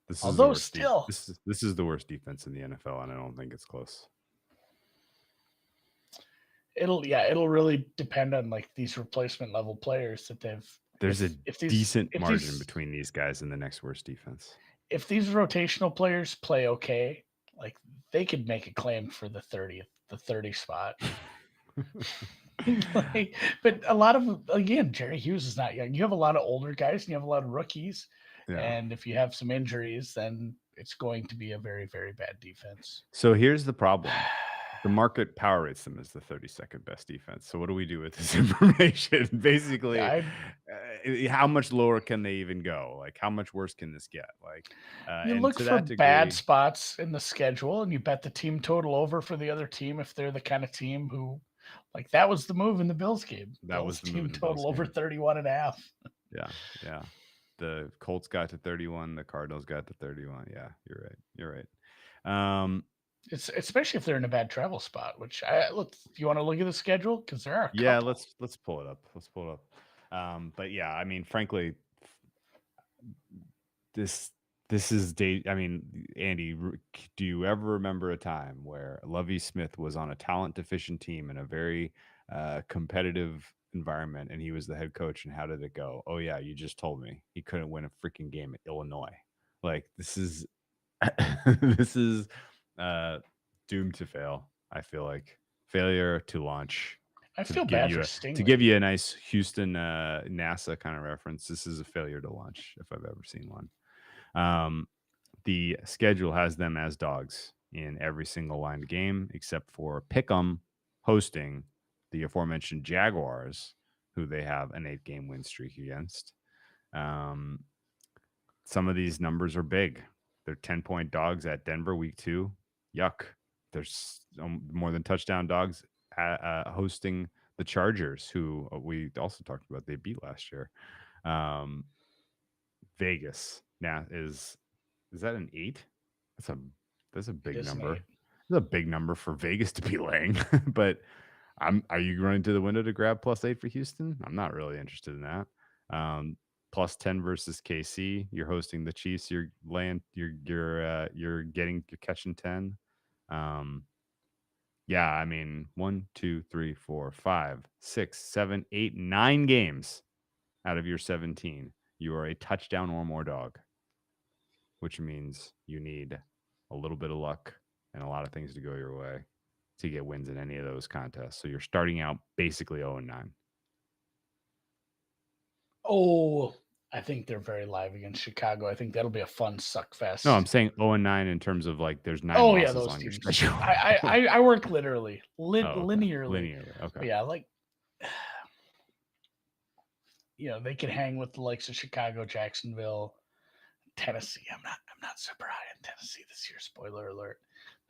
B: This
C: is
B: the worst defense in the NFL, and I don't think it's close.
C: It'll really depend on like these replacement level players that they've.
B: There's a decent margin between these guys and the next worst defense.
C: If these rotational players play okay, like, they could make a claim for the 30 spot. Like, but a lot of, again, Jerry Hughes is not young. You have a lot of older guys and you have a lot of rookies. Yeah. And if you have some injuries, then it's going to be a very, very bad defense.
B: So here's the problem. The market power rates them as the 32nd best defense. So what do we do with this information? Basically, how much lower can they even go? Like, how much worse can this get? Like,
C: you look for bad spots in the schedule, and you bet the team total over for the other team if they're the kind of team who, like, that was the move in the Bills game.
B: That was the
C: team
B: move
C: total over 31.5.
B: Yeah. The Colts got to 31. The Cardinals got to 31. Yeah, you're right.
C: It's especially if they're in a bad travel spot. Which look, if you want to look at the schedule, because there are a
B: yeah.
C: couple.
B: Let's pull it up. But yeah, I mean, frankly, this is date. I mean, Andy, do you ever remember a time where Lovie Smith was on a talent deficient team in a very competitive environment, and he was the head coach? And how did it go? Oh yeah, you just told me he couldn't win a freaking game at Illinois. Like, this is this is doomed to fail. I feel like failure to launch.
C: I feel bad for Stingley.
B: To give you a nice Houston NASA kind of reference, this is a failure to launch if I've ever seen one. The schedule has them as dogs in every single line game except for Pick'em hosting the aforementioned Jaguars, who they have an 8-game win streak against. Some of these numbers are big. They're 10-point dogs at Denver week 2. Yuck. There's more than touchdown dogs hosting the Chargers, who we also talked about. They beat last year. Vegas now is that an 8? That's a big number. That's a big number for Vegas to be laying. But are you running to the window to grab +8 for Houston? I'm not really interested in that. +10 versus KC. You're hosting the Chiefs. You're catching 10. Yeah, I mean, 1, 2, 3, 4, 5, 6, 7, 8, 9 games out of your 17, you are a touchdown or more dog, which means you need a little bit of luck and a lot of things to go your way to get wins in any of those contests. So you're starting out basically 0-9.
C: Oh, I think they're very live against Chicago. I think that'll be a fun suck fest.
B: No, I'm saying 0-9 in terms of like there's 9
C: Oh yeah,
B: losses
C: those
B: on your
C: teams.
B: schedule.
C: I work literally,
B: Oh, okay.
C: linearly.
B: Linearly. Okay.
C: But yeah, like they can hang with the likes of Chicago, Jacksonville, Tennessee. I'm not super high on Tennessee this year. Spoiler alert.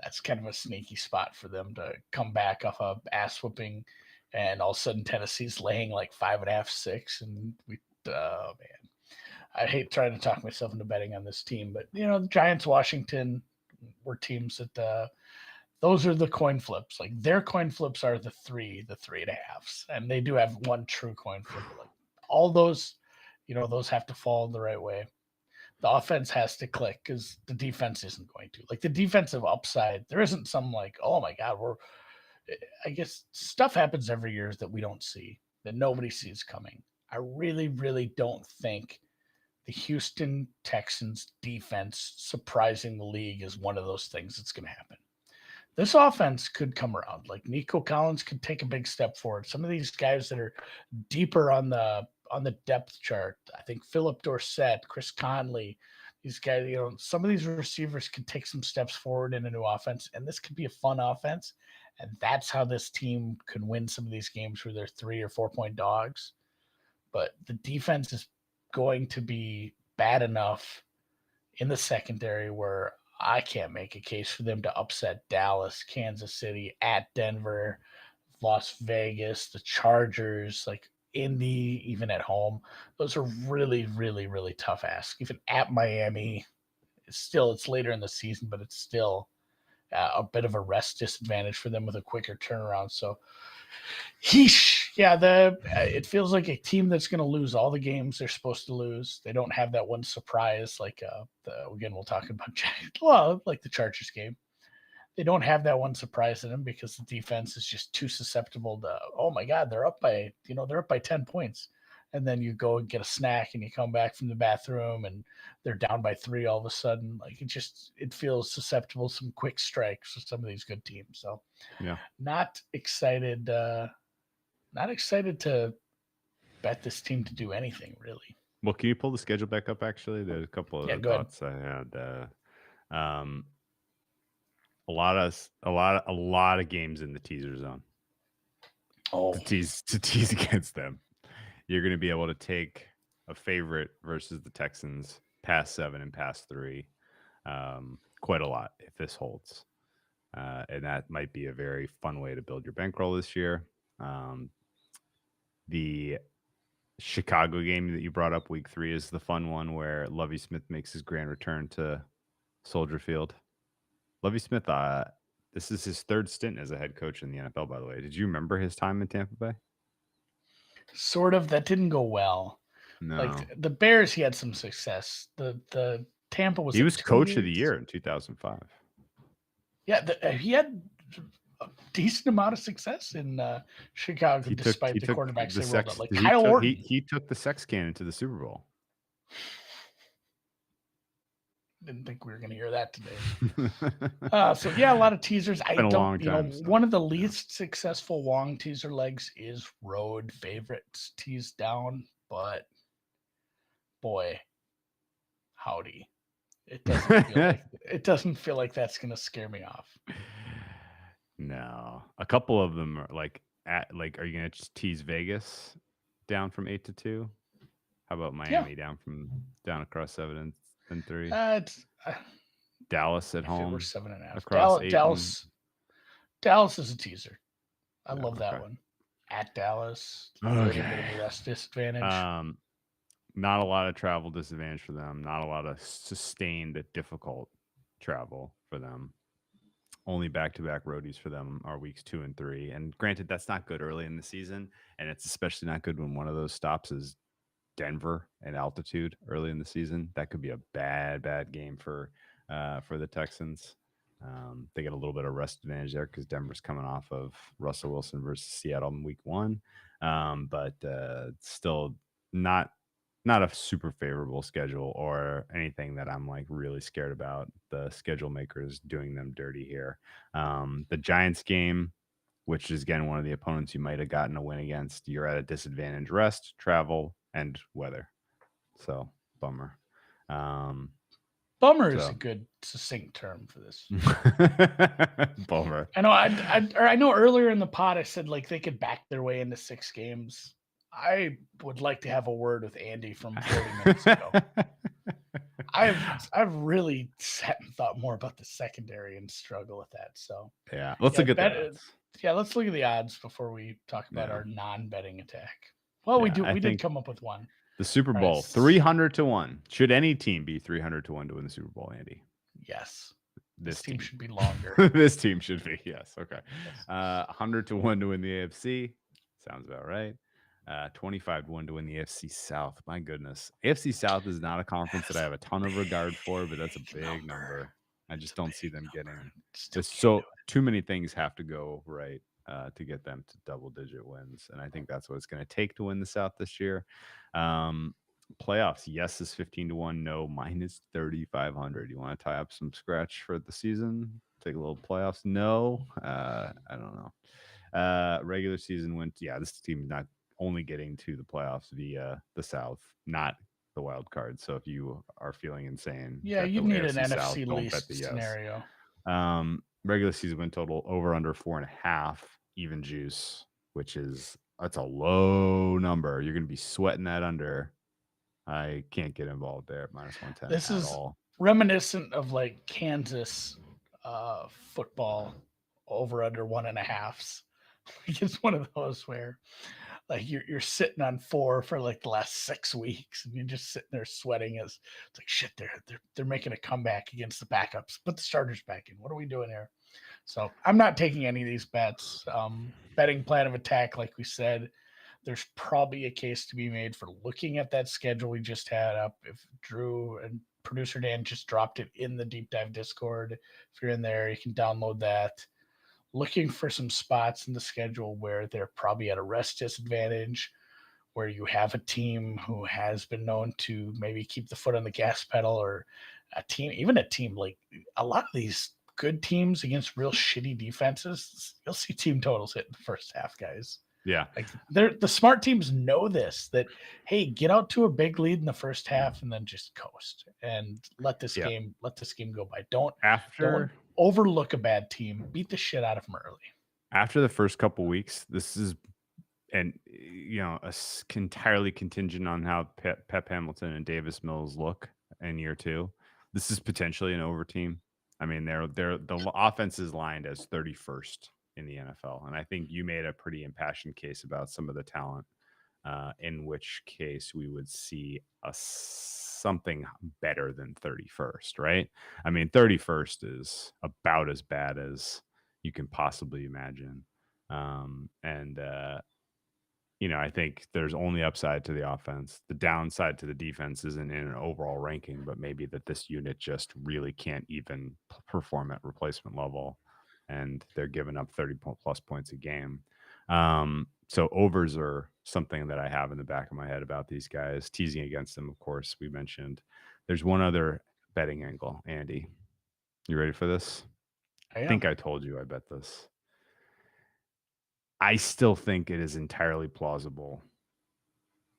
C: That's kind of a sneaky spot for them to come back off a ass whooping, and all of a sudden Tennessee's laying like 5.5, 6, and oh man, I hate trying to talk myself into betting on this team, but the Giants, Washington were teams that those are the coin flips. Like their coin flips are the 3.5s, and they do have one true coin flip. Like all those, those have to fall the right way. The offense has to click because the defense isn't going to. Like the defensive upside, there isn't some like, oh my God, I guess stuff happens every year that we don't see, that nobody sees coming. I really, really don't think the Houston Texans defense surprising the league is one of those things that's going to happen. This offense could come around. Like Nico Collins could take a big step forward. Some of these guys that are deeper on the depth chart, I think Philip Dorsett, Chris Conley, these guys, some of these receivers could take some steps forward in a new offense, and this could be a fun offense. And that's how this team can win some of these games where they're 3 or 4 point dogs. But the defense is going to be bad enough in the secondary where I can't make a case for them to upset Dallas, Kansas City, at Denver, Las Vegas, the Chargers, like Indy, even at home. Those are really, really, really tough asks. Even at Miami, it's later in the season, but it's still a bit of a rest disadvantage for them with a quicker turnaround. So, it feels like a team that's going to lose all the games they're supposed to lose. They don't have that one surprise like again we'll talk about like the Chargers game. They don't have that one surprise in them because the defense is just too susceptible to, oh my God, they're up by 10 points. And then you go and get a snack and you come back from the bathroom and they're down by 3 all of a sudden. Like it feels susceptible to some quick strikes with some of these good teams. So
B: Yeah.
C: not excited to bet this team to do anything really.
B: Well, can you pull the schedule back up? Actually, there's a couple of thoughts I had. A lot of games in the teaser zone.
C: Oh,
B: To tease against them, you're going to be able to take a favorite versus the Texans past 7 and past 3, quite a lot if this holds, and that might be a very fun way to build your bankroll this year. The Chicago game that you brought up, week 3, is the fun one where Lovie Smith makes his grand return to Soldier Field. Lovie Smith, this is his 3rd stint as a head coach in the NFL, by the way. Did you remember his time in Tampa Bay?
C: Sort of. That didn't go well.
B: No.
C: Like the Bears, he had some success. The Tampa was.
B: He was coach of the year in 2005.
C: Yeah, he had a decent amount of success in Chicago, despite the quarterbacks they rolled out. Like Kyle Orton.
B: He took the sex cannon to the Super Bowl.
C: Didn't think we were going to hear that today. So yeah, a lot of teasers. I don't. One of the least successful long teaser legs is road favorites teased down, but boy, howdy, it doesn't feel like that's going to scare me off.
B: No, a couple of them are like are you going to just tease Vegas down from 8 to 2? How about Miami down across 7 and 3? Dallas at home.
C: We're 7.5.
B: Across
C: Dallas is a teaser. I love that one. At Dallas, a bit of a rest disadvantage.
B: Not a lot of travel disadvantage for them. Not a lot of sustained difficult travel for them. Only back-to-back roadies for them are weeks 2 and 3. And granted, that's not good early in the season, and it's especially not good when one of those stops is Denver and altitude early in the season. That could be a bad game for the Texans. They get a little bit of rest advantage there because Denver's coming off of Russell Wilson versus Seattle in week 1. But still not a super favorable schedule or anything that I'm like really scared about the schedule makers doing them dirty here. The Giants game, which is again one of the opponents you might have gotten a win against, you're at a disadvantage: rest, travel, and weather. So bummer.
C: Bummer is a good succinct term for this.
B: Bummer.
C: I know earlier in the pod I said like they could back their way into 6 games. I would like to have a word with Andy from 40 minutes ago. I've really sat and thought more about the secondary and struggle with that. So
B: yeah, let's look at that.
C: Yeah, let's look at the odds before we talk about our non-betting attack. Well, we did come up with one.
B: The Super Bowl, 300 to 1. Should any team be 300 to 1 to win the Super Bowl, Andy?
C: Yes. This team should be longer.
B: This team should be, yes. Okay. Yes. 100 to 1 to win the AFC. Sounds about right. 25 to 1 to win the AFC South. My goodness. AFC South is not a conference that I have a ton of regard for, but that's a big number. I just don't see them getting. So too many things have to go right to get them to double-digit wins, and I think that's what it's going to take to win the South this year. Playoffs, yes is 15 to 1, no minus 3,500. You want to tie up some scratch for the season? Take a little playoffs? No, I don't know. Regular season wins. Yeah, this team not only getting to the playoffs via the South, not the wild card. So if you are feeling insane,
C: yeah, you need an NFC least scenario.
B: Regular season win total over under 4.5, even juice, which is that's a low number. You're going to be sweating that under. I can't get involved there at minus 110.
C: This is reminiscent of like Kansas football over under 1.5s. It's one of those where like you're sitting on 4 for like the last 6 weeks and you're just sitting there sweating as it's like shit, they're making a comeback against the backups. Put the starters back in. What are we doing here? So I'm not taking any of these bets. Betting plan of attack, like we said, there's probably a case to be made for looking at that schedule we just had up. If Drew and producer Dan just dropped it in the Deep Dive Discord, if you're in there, you can download that. Looking for some spots in the schedule where they're probably at a rest disadvantage, where you have a team who has been known to maybe keep the foot on the gas pedal, or a team like a lot of these good teams against real shitty defenses, you'll see team totals hit in the first half, guys.
B: Yeah.
C: Like the smart teams know this, that, hey, get out to a big lead in the first half and then just coast and let this game go by. Don't overlook a bad team. Beat the shit out of them early.
B: After the first couple weeks, this is, and entirely contingent on how Pep Hamilton and Davis Mills look in year 2. This is potentially an over team. I mean, the offense is lined as 31st in the NFL, and I think you made a pretty impassioned case about some of the talent, in which case we would see something better than 31st, right? I mean, 31st is about as bad as you can possibly imagine, I think there's only upside to the offense. The downside to the defense isn't in an overall ranking, but maybe that this unit just really can't even perform at replacement level, and they're giving up 30 plus points a game. So overs are something that I have in the back of my head about these guys. Teasing against them, of course, we mentioned. There's one other betting angle, Andy. You ready for this? I think I told you I bet this. I still think it is entirely plausible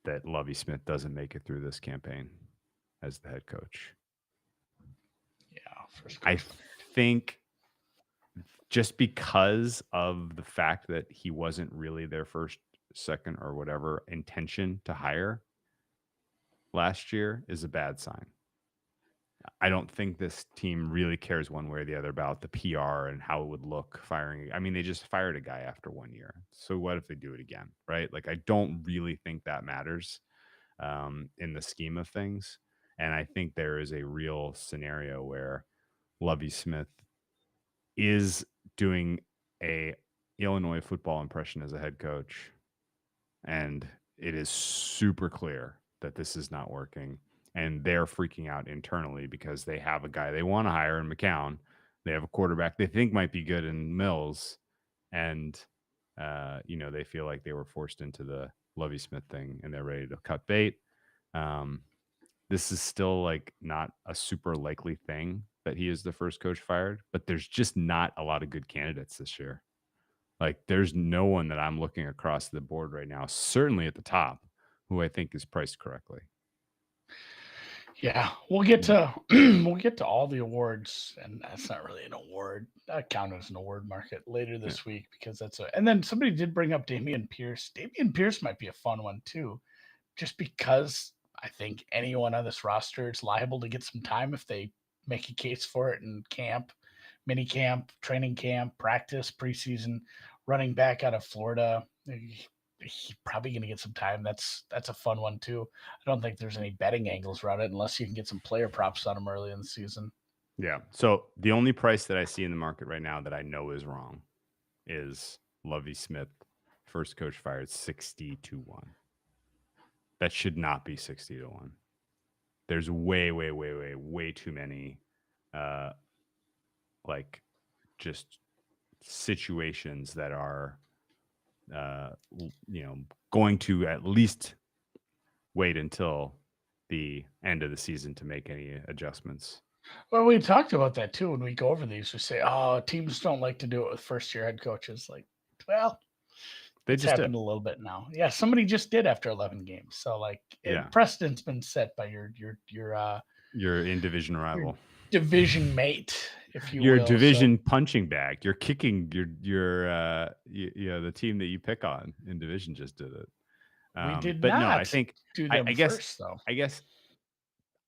B: that Lovie Smith doesn't make it through this campaign as the head coach.
C: Yeah,
B: I think just because of the fact that he wasn't really their first, second, or whatever intention to hire last year is a bad sign. I don't think this team really cares one way or the other about the PR and how it would look firing. I mean, they just fired a guy after 1 year. So what if they do it again, right? Like, I don't really think that matters in the scheme of things. And I think there is a real scenario where Lovie Smith is doing a Illinois football impression as a head coach, and it is super clear that this is not working. And they're freaking out internally because they have a guy they want to hire in McCown, They have a quarterback they think might be good in Mills, and they feel like they were forced into the Lovie Smith thing, and they're ready to cut bait. This is still like not a super likely thing that he is the first coach fired, but there's just not a lot of good candidates this year. Like there's no one that I'm looking across the board right now, certainly at the top, who I think is priced correctly.
C: Yeah, we'll get to all the awards, and that's not really an award. That counts as an award market later this week because and then somebody did bring up Dameon Pierce. Dameon Pierce might be a fun one too, just because I think anyone on this roster is liable to get some time if they make a case for it in camp, mini camp, training camp, practice, preseason, running back out of Florida. He's probably going to get some time. That's a fun one too. I don't think there's any betting angles around it unless you can get some player props on him early in the season.
B: Yeah. So the only price that I see in the market right now that I know is wrong is Lovie Smith, first coach fired, 60-1. That should not be 60-1. There's way too many like just situations that are going to at least wait until the end of the season to make any adjustments.
C: Well, we talked about that too when we go over these. We say, "Oh, teams don't like to do it with first-year head coaches." Like, well,
B: they
C: it's
B: just
C: happened a little bit now. Yeah, somebody just did after 11 games. So, like, precedent's been set by your
B: in division rival,
C: division mate, if you
B: your
C: will.
B: division punching bag. You're kicking the team that you pick on in division just did it.
C: We did
B: but
C: not.
B: No, I think
C: do them
B: I guess
C: first, though.
B: I guess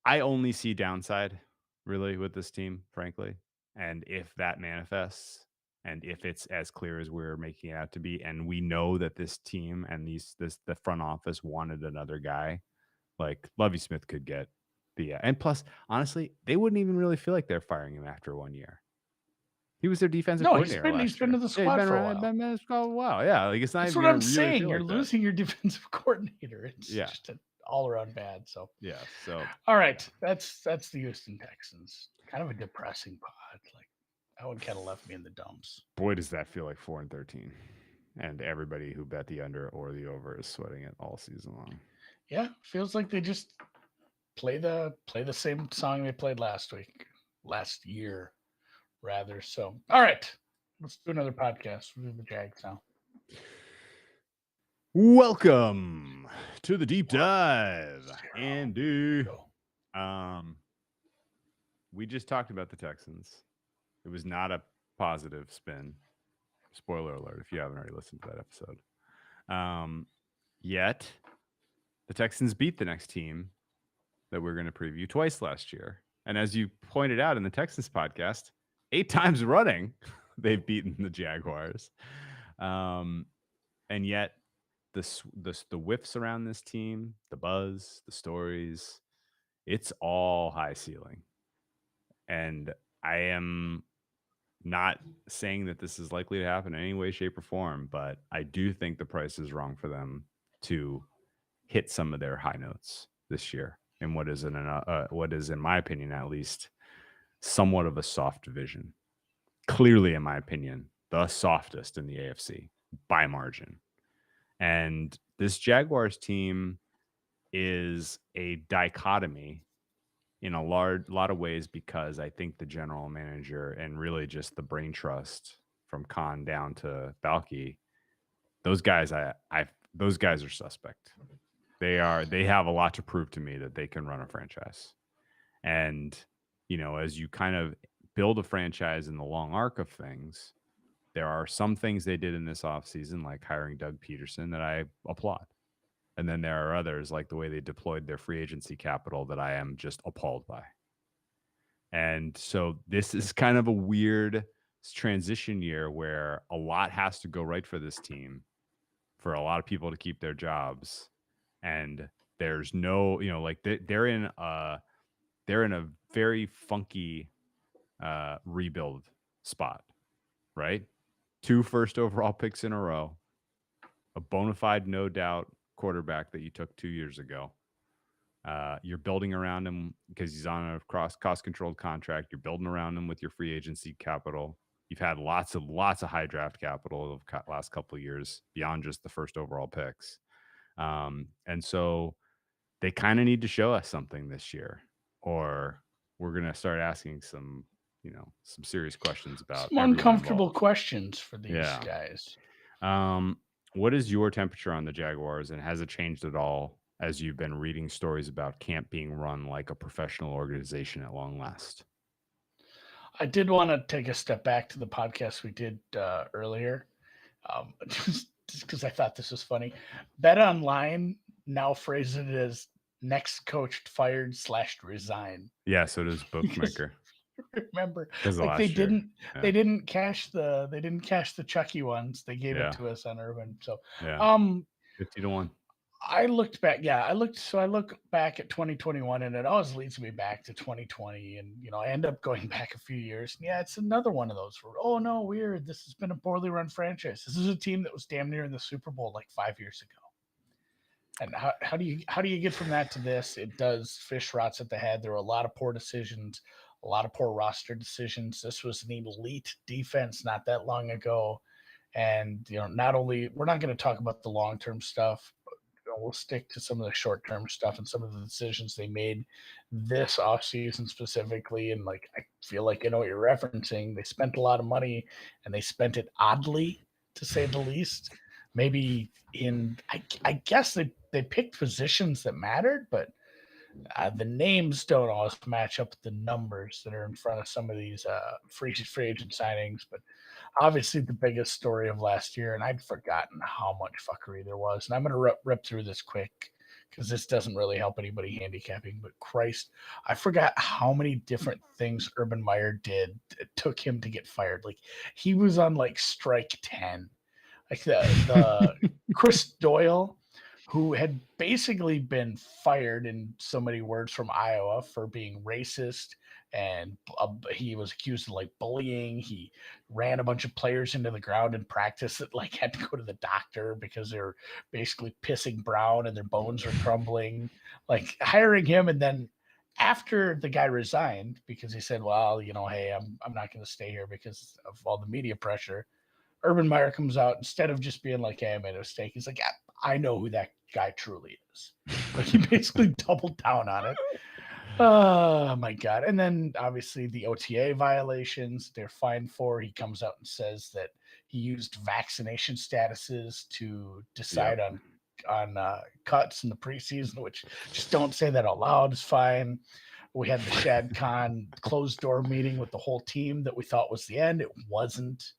B: I only see downside really with this team, frankly. And if that manifests, and if it's as clear as we're making it out to be, and we know that this team and the front office wanted another guy, like Lovie Smith could get and plus, honestly, they wouldn't even really feel like they're firing him after 1 year. He was their defensive coordinator.
C: He's been to the squad for a while.
B: Been in the squad a while. Yeah, like it's not.
C: That's
B: even
C: what I'm
B: really
C: saying. You're
B: like
C: losing your defensive coordinator. It's just an all-around bad. So
B: yeah. So
C: all right, that's the Houston Texans. Kind of a depressing pod. Like that one kind of left me in the dumps.
B: Boy, does that feel like 4-13, and everybody who bet the under or the over is sweating it all season long.
C: Yeah, feels like they just play the same song they played last year, rather. So, all right, let's do another podcast. We'll do the Jags now.
B: Welcome to the deep dive, Andy. We just talked about the Texans. It was not a positive spin. Spoiler alert if you haven't already listened to that episode. Yet the Texans beat the next team that we're going to preview twice last year. And as you pointed out in the Texans podcast, 8 times running, they've beaten the Jaguars. And yet the whiffs around this team, the buzz, the stories, it's all high ceiling. And I am not saying that this is likely to happen in any way, shape, or form, but I do think the price is wrong for them to hit some of their high notes this year in what is in my opinion, at least, somewhat of a soft division. Clearly, in my opinion, the softest in the AFC by margin. And this Jaguars team is a dichotomy in a lot of ways because I think the general manager and really just the brain trust from Khan down to Balke, those guys are suspect. They have a lot to prove to me that they can run a franchise. And, as you kind of build a franchise in the long arc of things, there are some things they did in this offseason, like hiring Doug Peterson, that I applaud. And then there are others, like the way they deployed their free agency capital, that I am just appalled by. And so this is kind of a weird transition year where a lot has to go right for this team for a lot of people to keep their jobs. And there's no, they're in a very funky rebuild spot, right? 2 first overall picks in a row, a bona fide, no doubt quarterback that you took 2 years ago, You're building around him because he's on a cost-controlled contract. You're building around him with your free agency capital. You've had lots of high draft capital the last couple of years beyond just the first overall picks. And so they kind of need to show us something this year, or we're going to start asking some serious questions about
C: some uncomfortable questions for these guys.
B: What is your temperature on the Jaguars, and has it changed at all as you've been reading stories about camp being run like a professional organization at long last?
C: I did want to take a step back to the podcast we did earlier, just because I thought this was funny. Bet Online now phrases it as next coach fired / resign.
B: Yeah, so does Bookmaker.
C: Remember, like they didn't cash the Chucky ones. They gave it to us on Urban. So
B: 50-1.
C: I looked back. I look back at 2021, and it always leads me back to 2020. And I end up going back a few years. And it's another one of those where, oh no, weird. This has been a poorly run franchise. This is a team that was damn near in the Super Bowl like 5 years ago. And how do you get from that to this? It does fish rots at the head. There were a lot of poor decisions, a lot of poor roster decisions. This was an elite defense not that long ago. And, not only, we're not going to talk about the long-term stuff, but we'll stick to some of the short-term stuff and some of the decisions they made this offseason specifically. And I feel like I know what you're referencing. They spent a lot of money, and they spent it oddly, to say the least. Maybe I guess they picked positions that mattered, but the names don't always match up with the numbers that are in front of some of these free agent signings. But obviously the biggest story of last year, and I'd forgotten how much fuckery there was. And I'm going to rip through this quick because this doesn't really help anybody handicapping. But Christ, I forgot how many different things Urban Meyer did. It took him to get fired. Like he was on strike 10. Like the Chris Doyle, who had basically been fired in so many words from Iowa for being racist, and he was accused of bullying. He ran a bunch of players into the ground in practice that had to go to the doctor because they're basically pissing brown and their bones are crumbling. Hiring him, and then after the guy resigned because he said, well, hey, I'm not going to stay here because of all the media pressure. Urban Meyer comes out, instead of just being like, hey, I made a mistake, he's like, I know who that guy truly is. He basically doubled down on it. Oh, my God. And then, obviously, the OTA violations they're fined for. He comes out and says that he used vaccination statuses to decide on cuts in the preseason, which just don't say that out loud is fine. We had the Shad Khan closed-door meeting with the whole team that we thought was the end. It wasn't.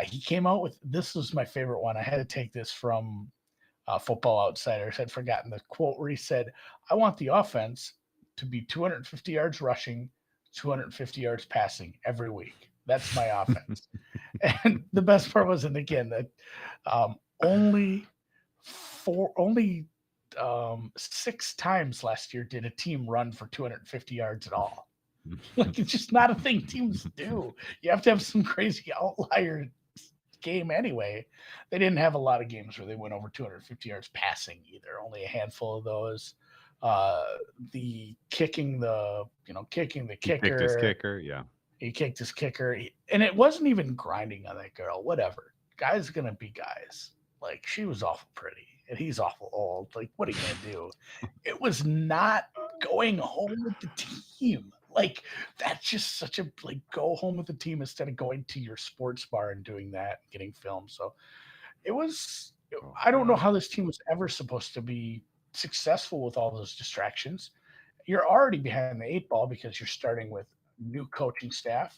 C: He came out with, this was my favorite one. I had to take this from Football Outsiders. I'd forgotten the quote where he said, I want the offense to be 250 yards rushing, 250 yards passing every week. That's my offense. And the best part was, and again, that only 6 times last year did a team run for 250 yards at all. It's just not a thing teams do. You have to have some crazy outlier game anyway. They didn't have a lot of games where they went over 250 yards passing either. Only a handful of those. The kicking the kicker. He kicked his kicker,
B: yeah.
C: He kicked his kicker. And it wasn't even grinding on that girl. Whatever. Guys are gonna be guys. She was awful pretty. And he's awful old. What are you gonna do? It was not going home with the team. That's just such a go home with the team instead of going to your sports bar and doing that and getting filmed. So it was, I don't know how this team was ever supposed to be successful with all those distractions. You're already behind the 8 ball because you're starting with new coaching staff,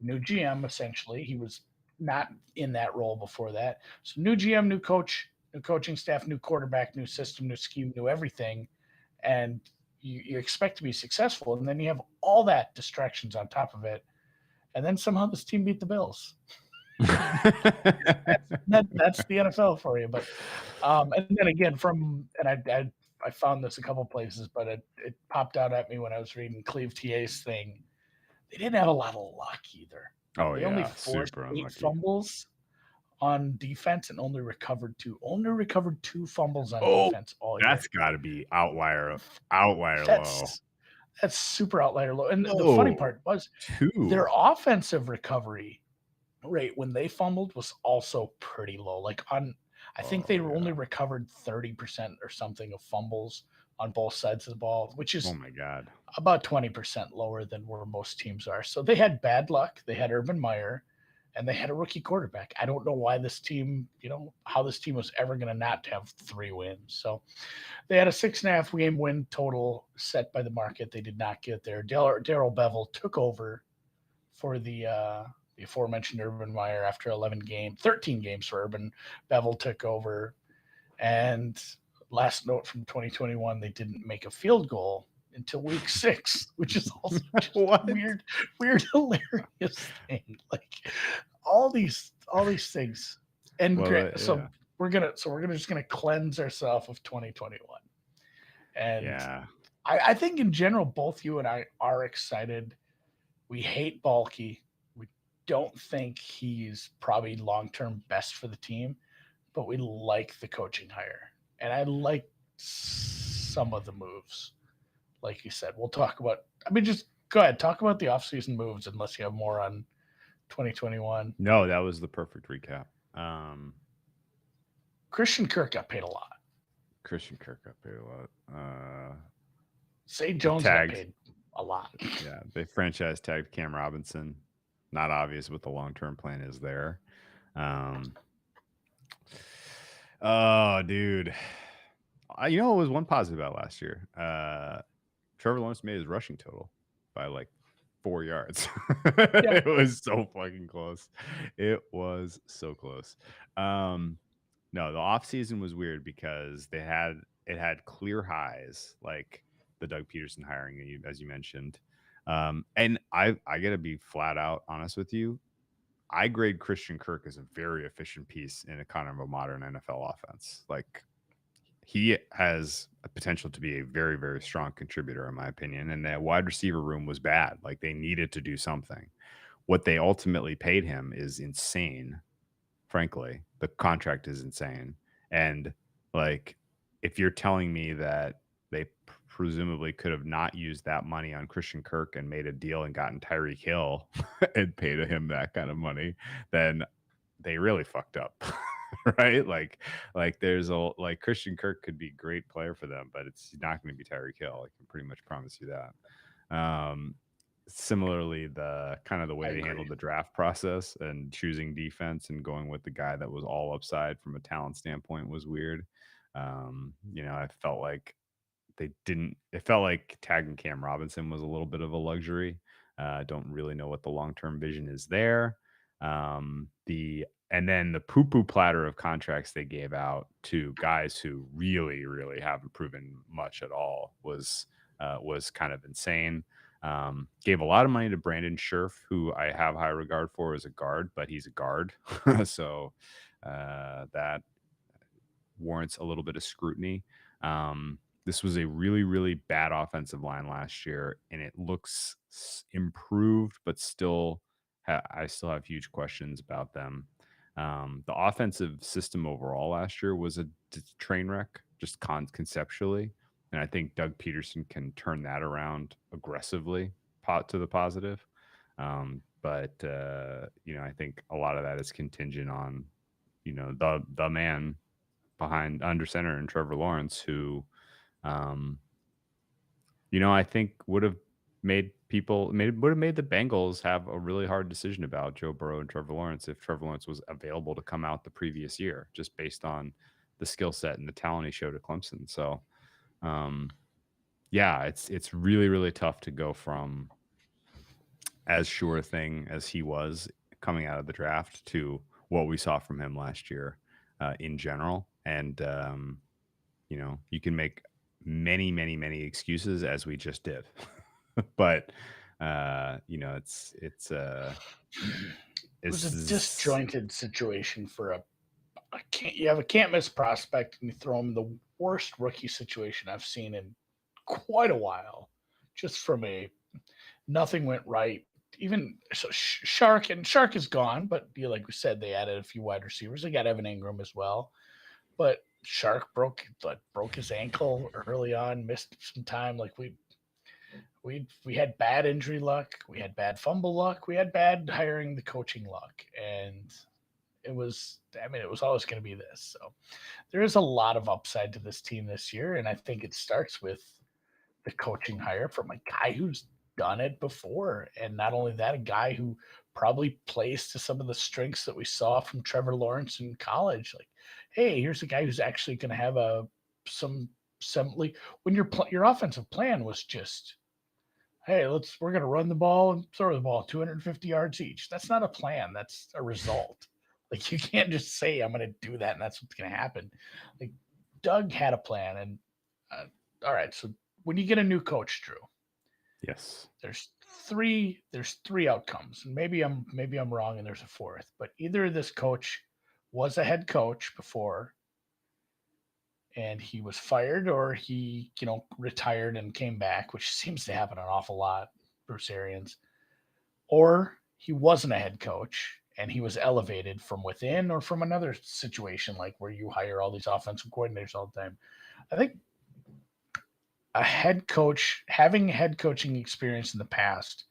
C: new GM, essentially. He was not in that role before that. So new GM, new coach, new coaching staff, new quarterback, new system, new scheme, new everything. And you expect to be successful, and then you have all that distractions on top of it, and then somehow this team beat the Bills. that's the NFL for you. But and then again, I found this a couple places, but it popped out at me when I was reading Cleve TA's thing. They didn't have a lot of luck either.
B: Oh,
C: they only forced 8 fumbles on defense and only recovered 2. Only recovered 2 fumbles on
B: Oh,
C: defense all year.
B: that's got to be outlier low.
C: That's super outlier low. And the funny
B: Oh,
C: part was
B: 2.
C: their offensive recovery rate when they fumbled was also pretty low. Like I think they only recovered 30% or something of fumbles on both sides of the ball, which is
B: Oh my God.
C: about 20% lower than where most teams are. So they had bad luck. They had Urban Meyer and they had a rookie quarterback. I don't know why this team, how this team was ever going to not have 3 wins. So they had a 6.5 game win total set by the market. They did not get there. Darrell Bevel took over for the aforementioned Urban Meyer after 13 games for Urban. Bevel took over. And last note from 2021, they didn't make a field goal until week 6, which is also just a weird, hilarious thing. Like all these things. And we're just gonna cleanse ourselves of 2021. And I think in general, both you and I are excited. We hate Balky. We don't think he's probably long-term best for the team, but we like the coaching hire. And I like some of the moves. Like you said, we'll talk about, just go ahead, talk about the offseason moves unless you have more on 2021.
B: No, that was the perfect recap.
C: Christian Kirk got paid a lot. Say Jones got paid a lot.
B: Yeah, they franchise tagged Cam Robinson. Not obvious what the long-term plan is there. Oh, dude. It was one positive about last year. Trevor Lawrence made his rushing total by like 4 yards. It was so fucking close. It was so close. No, the offseason was weird because it had clear highs, like the Doug Peterson hiring, as you mentioned. And I gotta be flat out honest with you. I grade Christian Kirk as a very efficient piece in a kind of a modern NFL offense. Like he has a potential to be a very, very strong contributor, in my opinion. And that wide receiver room was bad. Like they needed to do something. What they ultimately paid him is insane. Frankly, the contract is insane. And like, if you're telling me that they presumably could have not used that money on Christian Kirk and made a deal and gotten Tyreek Hill and paid him that kind of money, then they really fucked up. Right? Like there's Christian Kirk could be a great player for them, but it's not going to be Tyreek Hill. I can pretty much promise you that. Similarly, the kind of the way they handled the draft process and choosing defense and going with the guy that was all upside from a talent standpoint was weird. I felt like it felt like tagging Cam Robinson was a little bit of a luxury. Don't really know what the long-term vision is there. And then the poo-poo platter of contracts they gave out to guys who really, really haven't proven much at all was kind of insane. Gave a lot of money to Brandon Scherf, who I have high regard for as a guard, but he's a guard. So that warrants a little bit of scrutiny. This was a really, really bad offensive line last year, and it looks improved, but still, I still have huge questions about them. The offensive system overall last year was a train wreck, just conceptually. And I think Doug Peterson can turn that around aggressively to the positive. But I think a lot of that is contingent on, the man behind under center and Trevor Lawrence, who, I think would have made the Bengals have a really hard decision about Joe Burrow and Trevor Lawrence if Trevor Lawrence was available to come out the previous year, just based on the skill set and the talent he showed at Clemson. So, it's really, really tough to go from as sure a thing as he was coming out of the draft to what we saw from him last year in general. And, you can make many, many, many excuses, as we just did. But, it
C: was a disjointed situation for you have a can't miss prospect and you throw him in the worst rookie situation I've seen in quite a while. Just from nothing went right. even so, Shark is gone, but like we said, they added a few wide receivers. They got Evan Ingram as well, but Shark broke his ankle early on, missed some time. Like we had bad injury luck, we had bad fumble luck, we had bad hiring the coaching luck, and it was always going to be this. So there is a lot of upside to this team this year, and I think it starts with the coaching hire from a guy who's done it before. And not only that, a guy who probably plays to some of the strengths that we saw from Trevor Lawrence in college. Like, hey, here's a guy who's actually going to have some assembly. When your offensive plan was just, hey, we're going to run the ball and throw the ball 250 yards each. That's not a plan. That's a result. Like, you can't just say I'm going to do that and that's what's going to happen. Like, Doug had a plan, and all right, so when you get a new coach, Drew,
B: Yes.
C: there's three outcomes. And maybe I'm wrong and there's a fourth, but either this coach was a head coach before and he was fired, or he, retired and came back, which seems to happen an awful lot, Bruce Arians, or he wasn't a head coach and he was elevated from within or from another situation, like where you hire all these offensive coordinators all the time. I think a head coach having head coaching experience in the past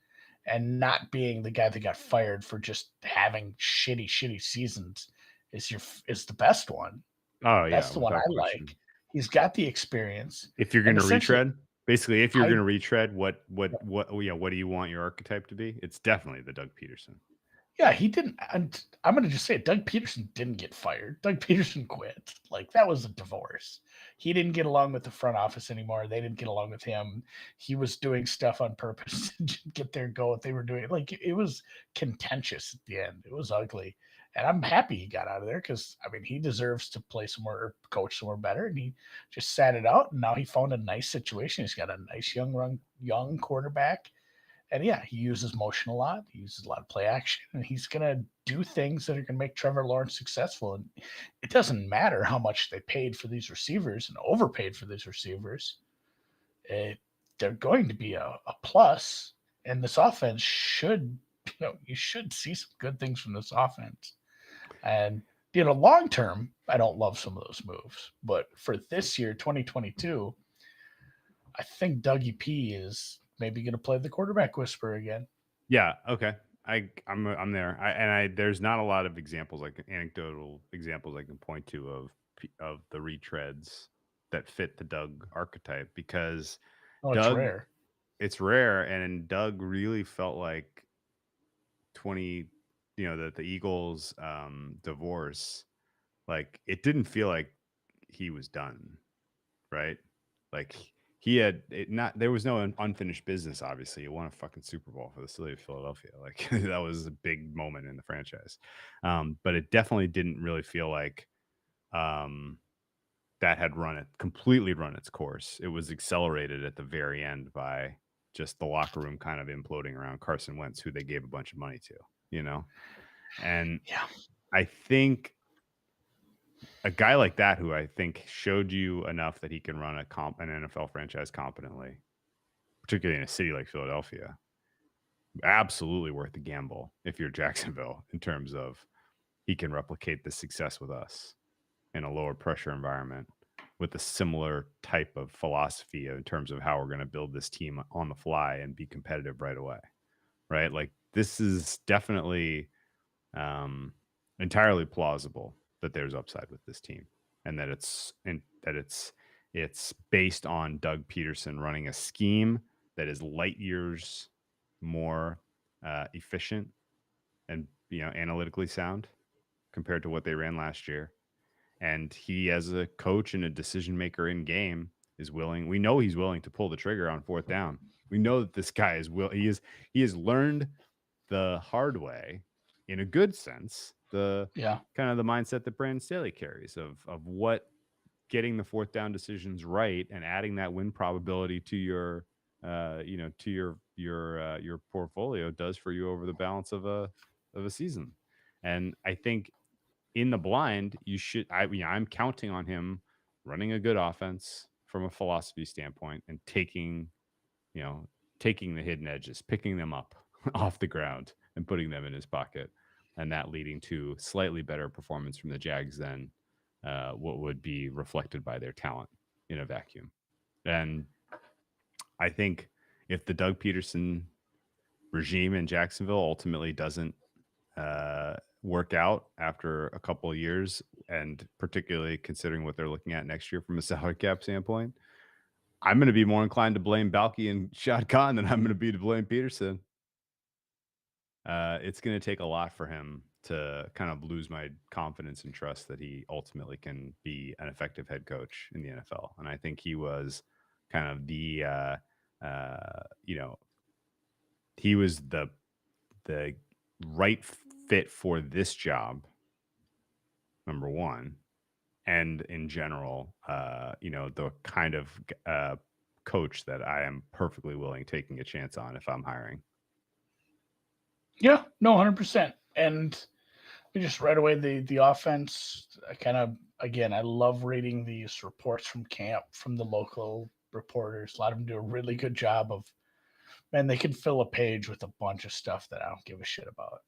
C: and not being the guy that got fired for just having shitty seasons is the best one.
B: Oh, yeah.
C: That's the one I
B: question.
C: like. He's got the experience.
B: If you're going to retread, basically, if you're going to retread, what do you want your archetype to be? It's definitely the Doug Peterson.
C: Yeah, he didn't. And I'm going to just say it, Doug Peterson didn't get fired. Doug Peterson quit. Like, that was a divorce. He didn't get along with the front office anymore. They didn't get along with him. He was doing stuff on purpose to get there and go what they were doing. Like, it was contentious at the end. It was ugly. And I'm happy he got out of there because, he deserves to play somewhere or coach somewhere better. And he just sat it out. And now he found a nice situation. He's got a nice young quarterback. And yeah, he uses motion a lot. He uses a lot of play action, and he's going to do things that are going to make Trevor Lawrence successful. And it doesn't matter how much they paid for these receivers and overpaid for these receivers. They're going to be a plus, and this offense should, you should see some good things from this offense. And, long term, I don't love some of those moves. But for this year, 2022, I think Dougie P is maybe going to play the quarterback whisperer again.
B: Yeah. Okay. I'm there. There's not a lot of examples, like anecdotal examples I can point to of the retreads that fit the Doug archetype, because
C: it's rare.
B: It's rare. And Doug really felt like the Eagles divorce, like, it didn't feel like he was done. Right. Like, there was no unfinished business. Obviously, he won a fucking Super Bowl for the city of Philadelphia. Like, that was a big moment in the franchise. But it definitely didn't really feel like that had completely run its course. It was accelerated at the very end by just the locker room kind of imploding around Carson Wentz, who they gave a bunch of money to, and
C: yeah,
B: I think a guy like that, who I think showed you enough that he can run an NFL franchise competently, particularly in a city like Philadelphia, absolutely worth the gamble if you're Jacksonville, in terms of he can replicate the success with us in a lower pressure environment with a similar type of philosophy in terms of how we're going to build this team on the fly and be competitive right away. Right? Like, this is definitely entirely plausible that there's upside with this team, and that it's based on Doug Peterson running a scheme that is light years more efficient and analytically sound compared to what they ran last year. And he, as a coach and a decision maker in game, we know he's willing to pull the trigger on fourth down. We know that this guy he has learned the hard way, in a good sense, kind of the mindset that Brandon Staley carries of what getting the fourth down decisions right and adding that win probability to your portfolio does for you over the balance of a season. And I think in the blind, I'm counting on him running a good offense from a philosophy standpoint and taking the hidden edges, picking them up off the ground and putting them in his pocket, and that leading to slightly better performance from the Jags than what would be reflected by their talent in a vacuum. And I think if the Doug Peterson regime in Jacksonville ultimately doesn't work out after a couple of years, and particularly considering what they're looking at next year from a salary cap standpoint, I'm going to be more inclined to blame Balky and Shad Khan than I'm going to be to blame Peterson. It's going to take a lot for him to kind of lose my confidence and trust that he ultimately can be an effective head coach in the NFL. And I think he was kind of the, he was the right fit for this job, number one. And in general, the kind of coach that I am perfectly willing taking a chance on if I'm hiring.
C: Yeah, no, 100%. And we just right away the offense. I love reading these reports from camp from the local reporters. A lot of them do a really good job of, man, they can fill a page with a bunch of stuff that I don't give a shit about.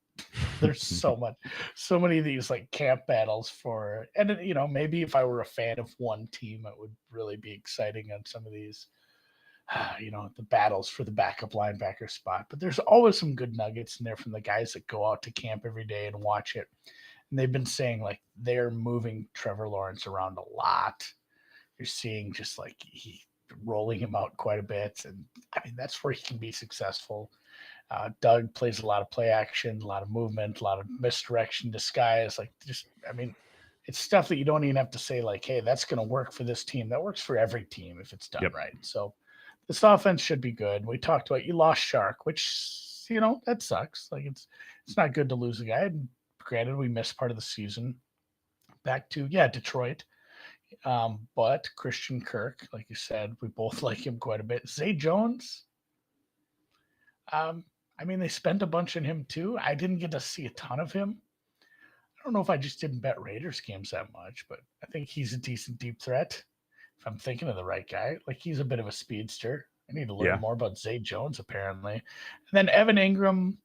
C: There's so many of these like camp battles for, and maybe if I were a fan of one team, it would really be exciting on some of these. The battles for the backup linebacker spot. But there's always some good nuggets in there from the guys that go out to camp every day and watch it. And they've been saying like they're moving Trevor Lawrence around a lot. You're seeing just like he rolling him out quite a bit. And I mean, that's where he can be successful. Doug plays a lot of play action, a lot of movement, a lot of misdirection, disguise. It's stuff that you don't even have to say like, hey, that's going to work for this team. That works for every team if it's done right. So this offense should be good. We talked about you lost Shark, which, that sucks. Like it's not good to lose a guy. And granted, we missed part of the season. Back to, Detroit. But Christian Kirk, like you said, we both like him quite a bit. Zay Jones, they spent a bunch on him too. I didn't get to see a ton of him. I don't know if I just didn't bet Raiders games that much, but I think he's a decent deep threat. If I'm thinking of the right guy, like he's a bit of a speedster. I need to learn more about Zay Jones apparently. And then Evan Ingram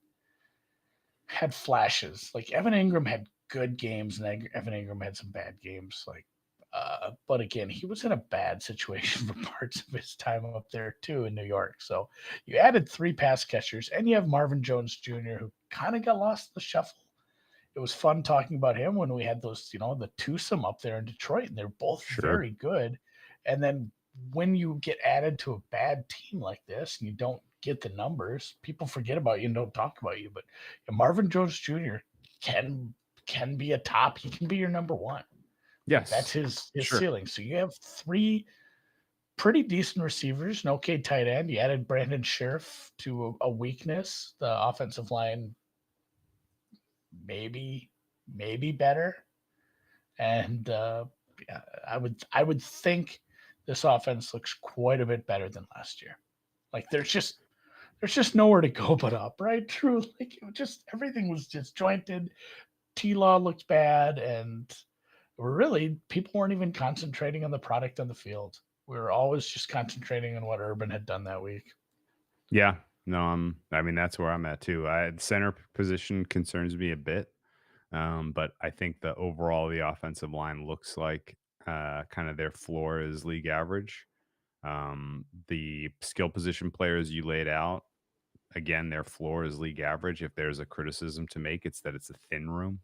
C: had flashes. Like Evan Ingram had good games, and Evan Ingram had some bad games. But again, he was in a bad situation for parts of his time up there too in New York. So you added 3 pass catchers, and you have Marvin Jones Jr., who kind of got lost in the shuffle. It was fun talking about him when we had those, the twosome up there in Detroit, and they're both very good. And then when you get added to a bad team like this and you don't get the numbers, people forget about you and don't talk about you. But Marvin Jones Jr. can be a top. He can be your number one.
B: Yes.
C: That's his ceiling. So you have 3 pretty decent receivers, an okay tight end. You added Brandon Scherf to a weakness. The offensive line maybe better. And I would think this offense looks quite a bit better than last year. Like there's just nowhere to go but up, right? True. Like everything was disjointed. T-Law looked bad, and really people weren't even concentrating on the product on the field. We were always just concentrating on what Urban had done that week.
B: Yeah. No, that's where I'm at too. Center position concerns me a bit. But I think the offensive line looks like kind of their floor is league average. The skill position players you laid out, again, their floor is league average. If there's a criticism to make, it's that it's a thin room.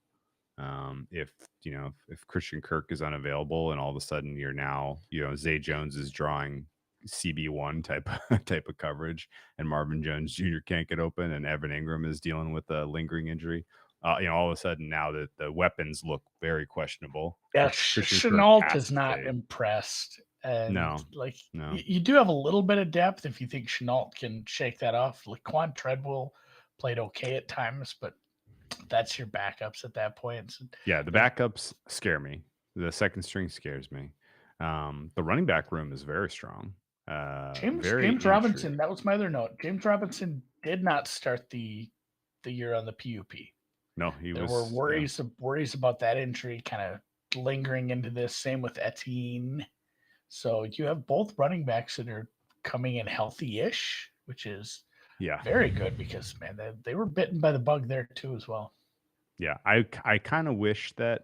B: If Christian Kirk is unavailable and all of a sudden you're now, Zay Jones is drawing CB1 type of coverage, and Marvin Jones Jr. can't get open, and Evan Ingram is dealing with a lingering injury. All of a sudden now that the weapons look very questionable.
C: Yeah, Chenault is not impressed. And you do have a little bit of depth if you think Chenault can shake that off. Laquan Treadwell played okay at times, but that's your backups at that point. So,
B: yeah, the backups scare me. The second string scares me. The running back room is very strong.
C: James Robinson, that was my other note. James Robinson did not start the year on the PUP.
B: No,
C: there were worries about that injury kind of lingering into this. Same with Etienne. So you have both running backs that are coming in healthy-ish, which is
B: Yeah.
C: Very good because, man, they were bitten by the bug there too as well.
B: Yeah. I kind of wish that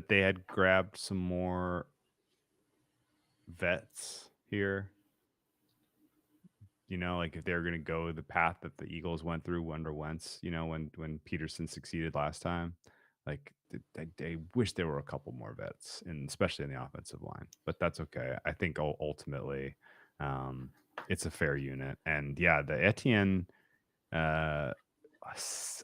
B: they had grabbed some more vets here. Like if they were going to go the path that the Eagles went through under Wentz, when Peterson succeeded last time, like I wish there were a couple more vets, and especially in the offensive line. But that's okay. I think ultimately, it's a fair unit, and yeah, the Etienne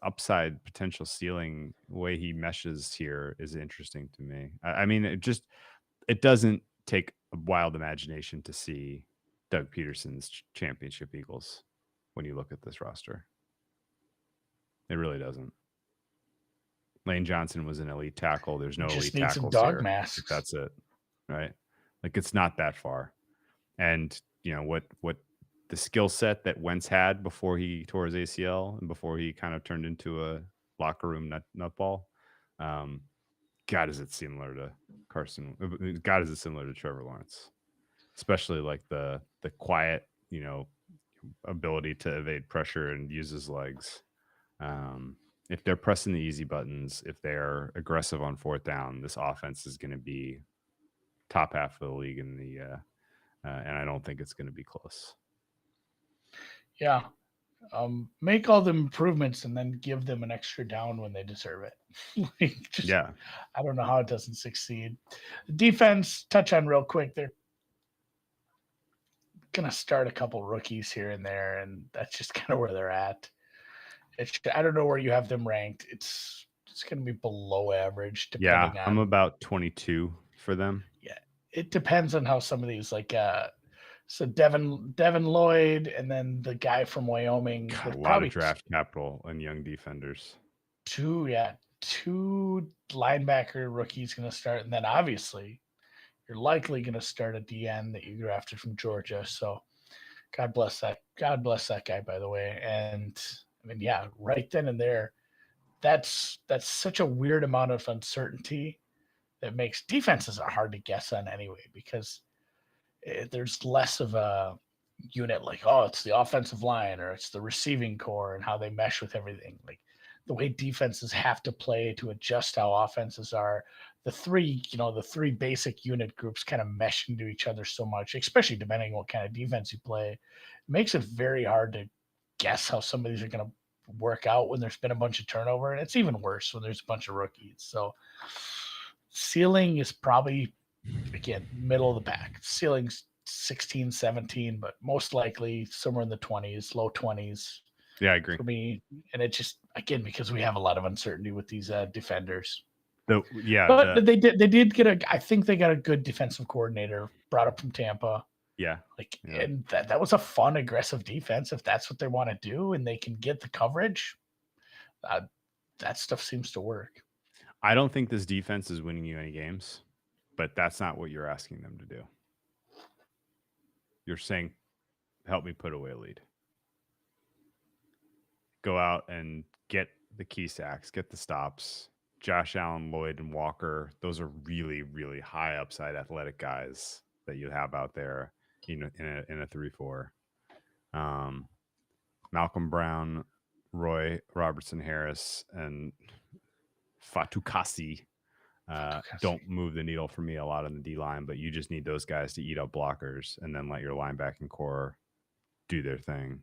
B: upside potential ceiling way he meshes here is interesting to me. I mean, it doesn't take a wild imagination to see Doug Peterson's championship Eagles when you look at this roster. It really doesn't. Lane Johnson was an elite tackle. There's no
C: Just
B: elite
C: need some
B: tackles
C: dog
B: here.
C: masks.
B: That's it, right? Like it's not that far. And what the skill set that Wentz had before he tore his ACL and before he kind of turned into a locker room nutball. God, is it similar to Carson? God, is it similar to Trevor Lawrence? Especially like the quiet, ability to evade pressure and use his legs. If they're pressing the easy buttons, if they're aggressive on fourth down, this offense is going to be top half of the league in the and I don't think it's going to be close.
C: Yeah. Make all the improvements and then give them an extra down when they deserve it.
B: Yeah.
C: I don't know how it doesn't succeed. The defense, touch on real quick. They're going to start a couple rookies here and there, and that's just kind of where they're at. I don't know where you have them ranked. It's going to be below average. Depending on,
B: I'm about 22 for them.
C: Yeah, it depends on how some of these so Devin Lloyd and then the guy from Wyoming.
B: God, a lot of draft capital and young defenders.
C: Two linebacker rookies going to start, and then obviously you're likely going to start a DN that you drafted from Georgia. So God bless that guy, by the way. And I mean, yeah, right then and there, that's such a weird amount of uncertainty that makes defenses are hard to guess on anyway, because there's less of a unit like, oh, it's the offensive line or it's the receiving core and how they mesh with everything. Like the way defenses have to play to adjust how offenses are. The three basic unit groups kind of mesh into each other so much, especially depending on what kind of defense you play. It makes it very hard to guess how some of these are going to work out when there's been a bunch of turnover. And it's even worse when there's a bunch of rookies. So ceiling is probably, again, middle of the pack. Ceiling's 16, 17, but most likely somewhere in the 20s, low 20s.
B: Yeah, I agree.
C: For me, and it just, again, because we have a lot of uncertainty with these defenders.
B: But
C: they did get I think they got a good defensive coordinator brought up from Tampa.
B: Yeah.
C: And that was a fun, aggressive defense. If that's what they want to do and they can get the coverage, that stuff seems to work.
B: I don't think this defense is winning you any games, but that's not what you're asking them to do. You're saying, help me put away a lead. Go out and get the key sacks, get the stops. Josh Allen, Lloyd, and Walker, those are really, really high upside athletic guys that you have out there, in a 3-4. Malcolm Brown, Roy Robertson Harris, and Fatukasi don't move the needle for me a lot on the D line, but you just need those guys to eat up blockers and then let your linebacking core do their thing.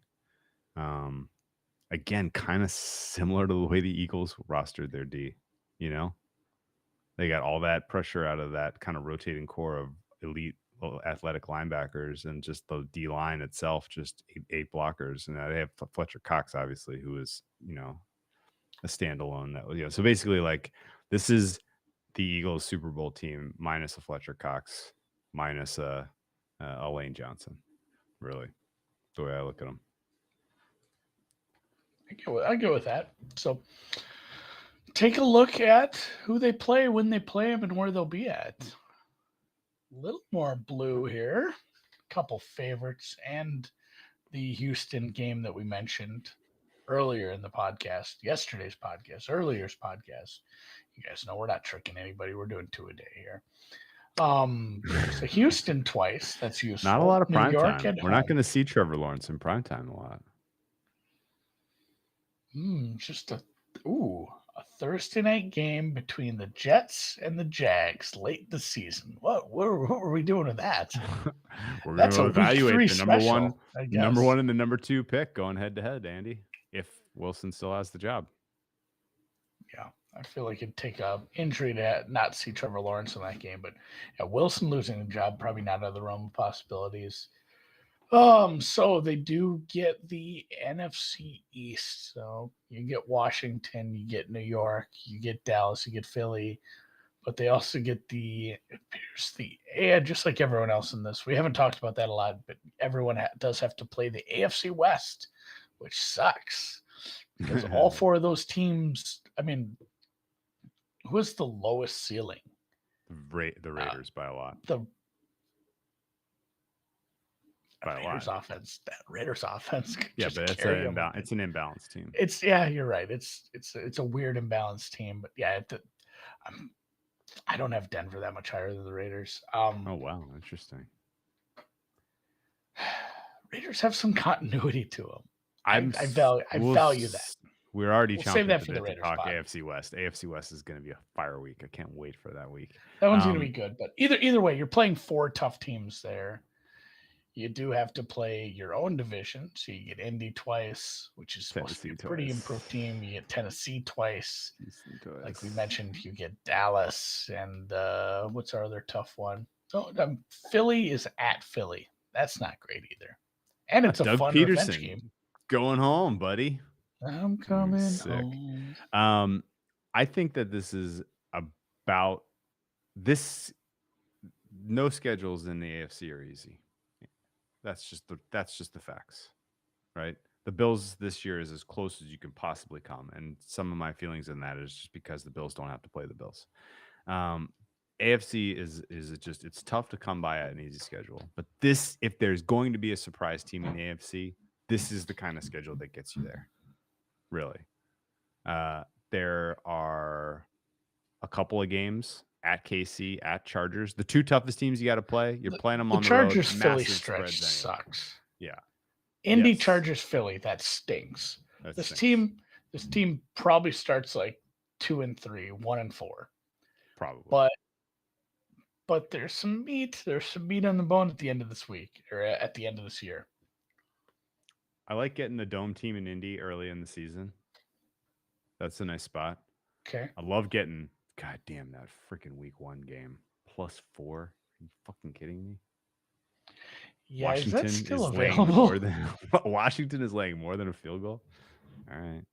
B: Again, kind of similar to the way the Eagles rostered their D. They got all that pressure out of that kind of rotating core of elite athletic linebackers, and just the D line itself, just eight blockers. And they have Fletcher Cox, obviously, who is, a standalone. That so basically, like, this is the Eagles Super Bowl team minus a Fletcher Cox, minus a Lane Johnson. Really, the way I look at them.
C: I go with that. So take a look at who they play, when they play them, and where they'll be at. A little more blue here. A couple favorites, and the Houston game that we mentioned earlier in the podcast, earlier's podcast. You guys know we're not tricking anybody. We're doing 2 a day here. So Houston twice. That's useful.
B: Not a lot of
C: New
B: prime
C: York
B: time.
C: at
B: We're not
C: home.
B: going to see Trevor Lawrence in prime time a lot.
C: Just a Thursday night game between the Jets and the Jags late in the season. What were we doing with that?
B: We're going
C: That's
B: to
C: a week
B: evaluate
C: 3
B: the number one,
C: special, I
B: number
C: guess.
B: one and the number 2 pick going head to head, Andy. If Wilson still has the job.
C: Yeah, I feel like it'd take a injury to not see Trevor Lawrence in that game, but yeah, Wilson losing the job probably not out of the realm of possibilities. So they do get the NFC East. So you get Washington, you get New York, you get Dallas, you get Philly, but they also get just like everyone else in this. We haven't talked about that a lot, but everyone does have to play the AFC West, which sucks because all 4 of those teams. I mean, who is the lowest ceiling?
B: The Raiders by a lot.
C: The
B: By a
C: Raiders
B: lot.
C: offense. That Raiders offense.
B: Yeah, but it's an imbalanced team.
C: You're right. It's a weird imbalanced team, but yeah, I don't have Denver that much higher than the Raiders.
B: Oh wow, interesting.
C: Raiders have some continuity to them. I
B: We'll
C: value that.
B: We're already
C: save
B: chomping
C: that
B: at the
C: for the
B: bit to
C: Raiders
B: talk
C: pod.
B: AFC West. AFC West is going to be a fire week. I can't wait for that week.
C: That one's going to be good, but either way, you're playing 4 tough teams there. You do have to play your own division, so you get Indy twice, which is supposed to be a pretty improved team. You get Tennessee twice. Like we mentioned, you get Dallas, and what's our other tough one? Oh, Philly is at Philly. That's not great either. And it's a
B: Doug
C: fun
B: Peterson
C: revenge game.
B: Going home, buddy.
C: I'm coming home.
B: I think that this is about this. No schedules in the AFC are easy. That's just the facts, right? The Bills this year is as close as you can possibly come, and some of my feelings in that is just because the Bills don't have to play the Bills. AFC is just it's tough to come by at an easy schedule, but if there's going to be a surprise team in the AFC, this is the kind of schedule that gets you there. Really, there are a couple of games at KC, at Chargers, the 2 toughest teams you got to play. You're playing them on the
C: Chargers
B: road.
C: Philly stretch sucks.
B: Yeah,
C: Indy Chargers Philly, that stinks. This team probably starts like 2-3, 1-4,
B: probably.
C: But there's some meat. There's some meat on the bone at the end of this week or at the end of this year.
B: I like getting the dome team in Indy early in the season. That's a nice spot.
C: Okay.
B: I love getting, God damn, that freaking week 1 game +4. Are you fucking kidding me?
C: Yeah,
B: Washington
C: is that still
B: laying
C: available?
B: Washington is laying more than a field goal. All right.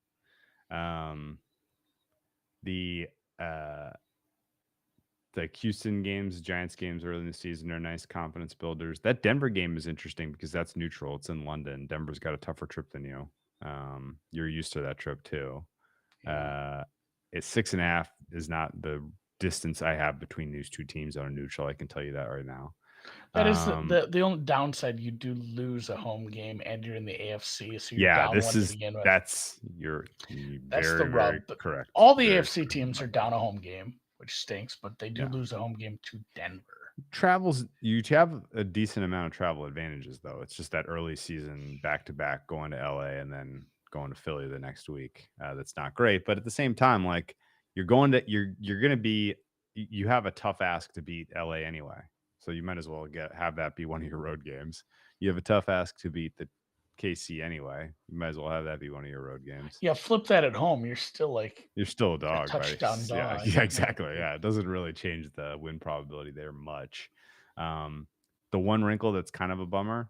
B: The Houston games, Giants games early in the season are nice confidence builders. That Denver game is interesting because that's neutral. It's in London. Denver's got a tougher trip than you. You're used to that trip too. It's 6.5 is not the distance I have between these 2 teams that are neutral. I can tell you that right now.
C: That is the only downside. You do lose a home game, and you're in the AFC, so you're down one to begin with.
B: That's
C: the rub.
B: Very correct.
C: All the AFC teams are down a home game, which stinks, but they do lose a home game to Denver.
B: You have a decent amount of travel advantages, though. It's just that early season back-to-back going to LA and then going to Philly the next week. That's not great, but at the same time, like you're going to you have a tough ask to beat LA anyway. So you might as well have that be one of your road games. You have a tough ask to beat the KC anyway. You might as well have that be one of your road games.
C: Yeah, flip that at home. You're still a
B: dog,
C: touchdown
B: right?
C: dog.
B: Yeah, exactly. Yeah, it doesn't really change the win probability there much. The one wrinkle that's kind of a bummer,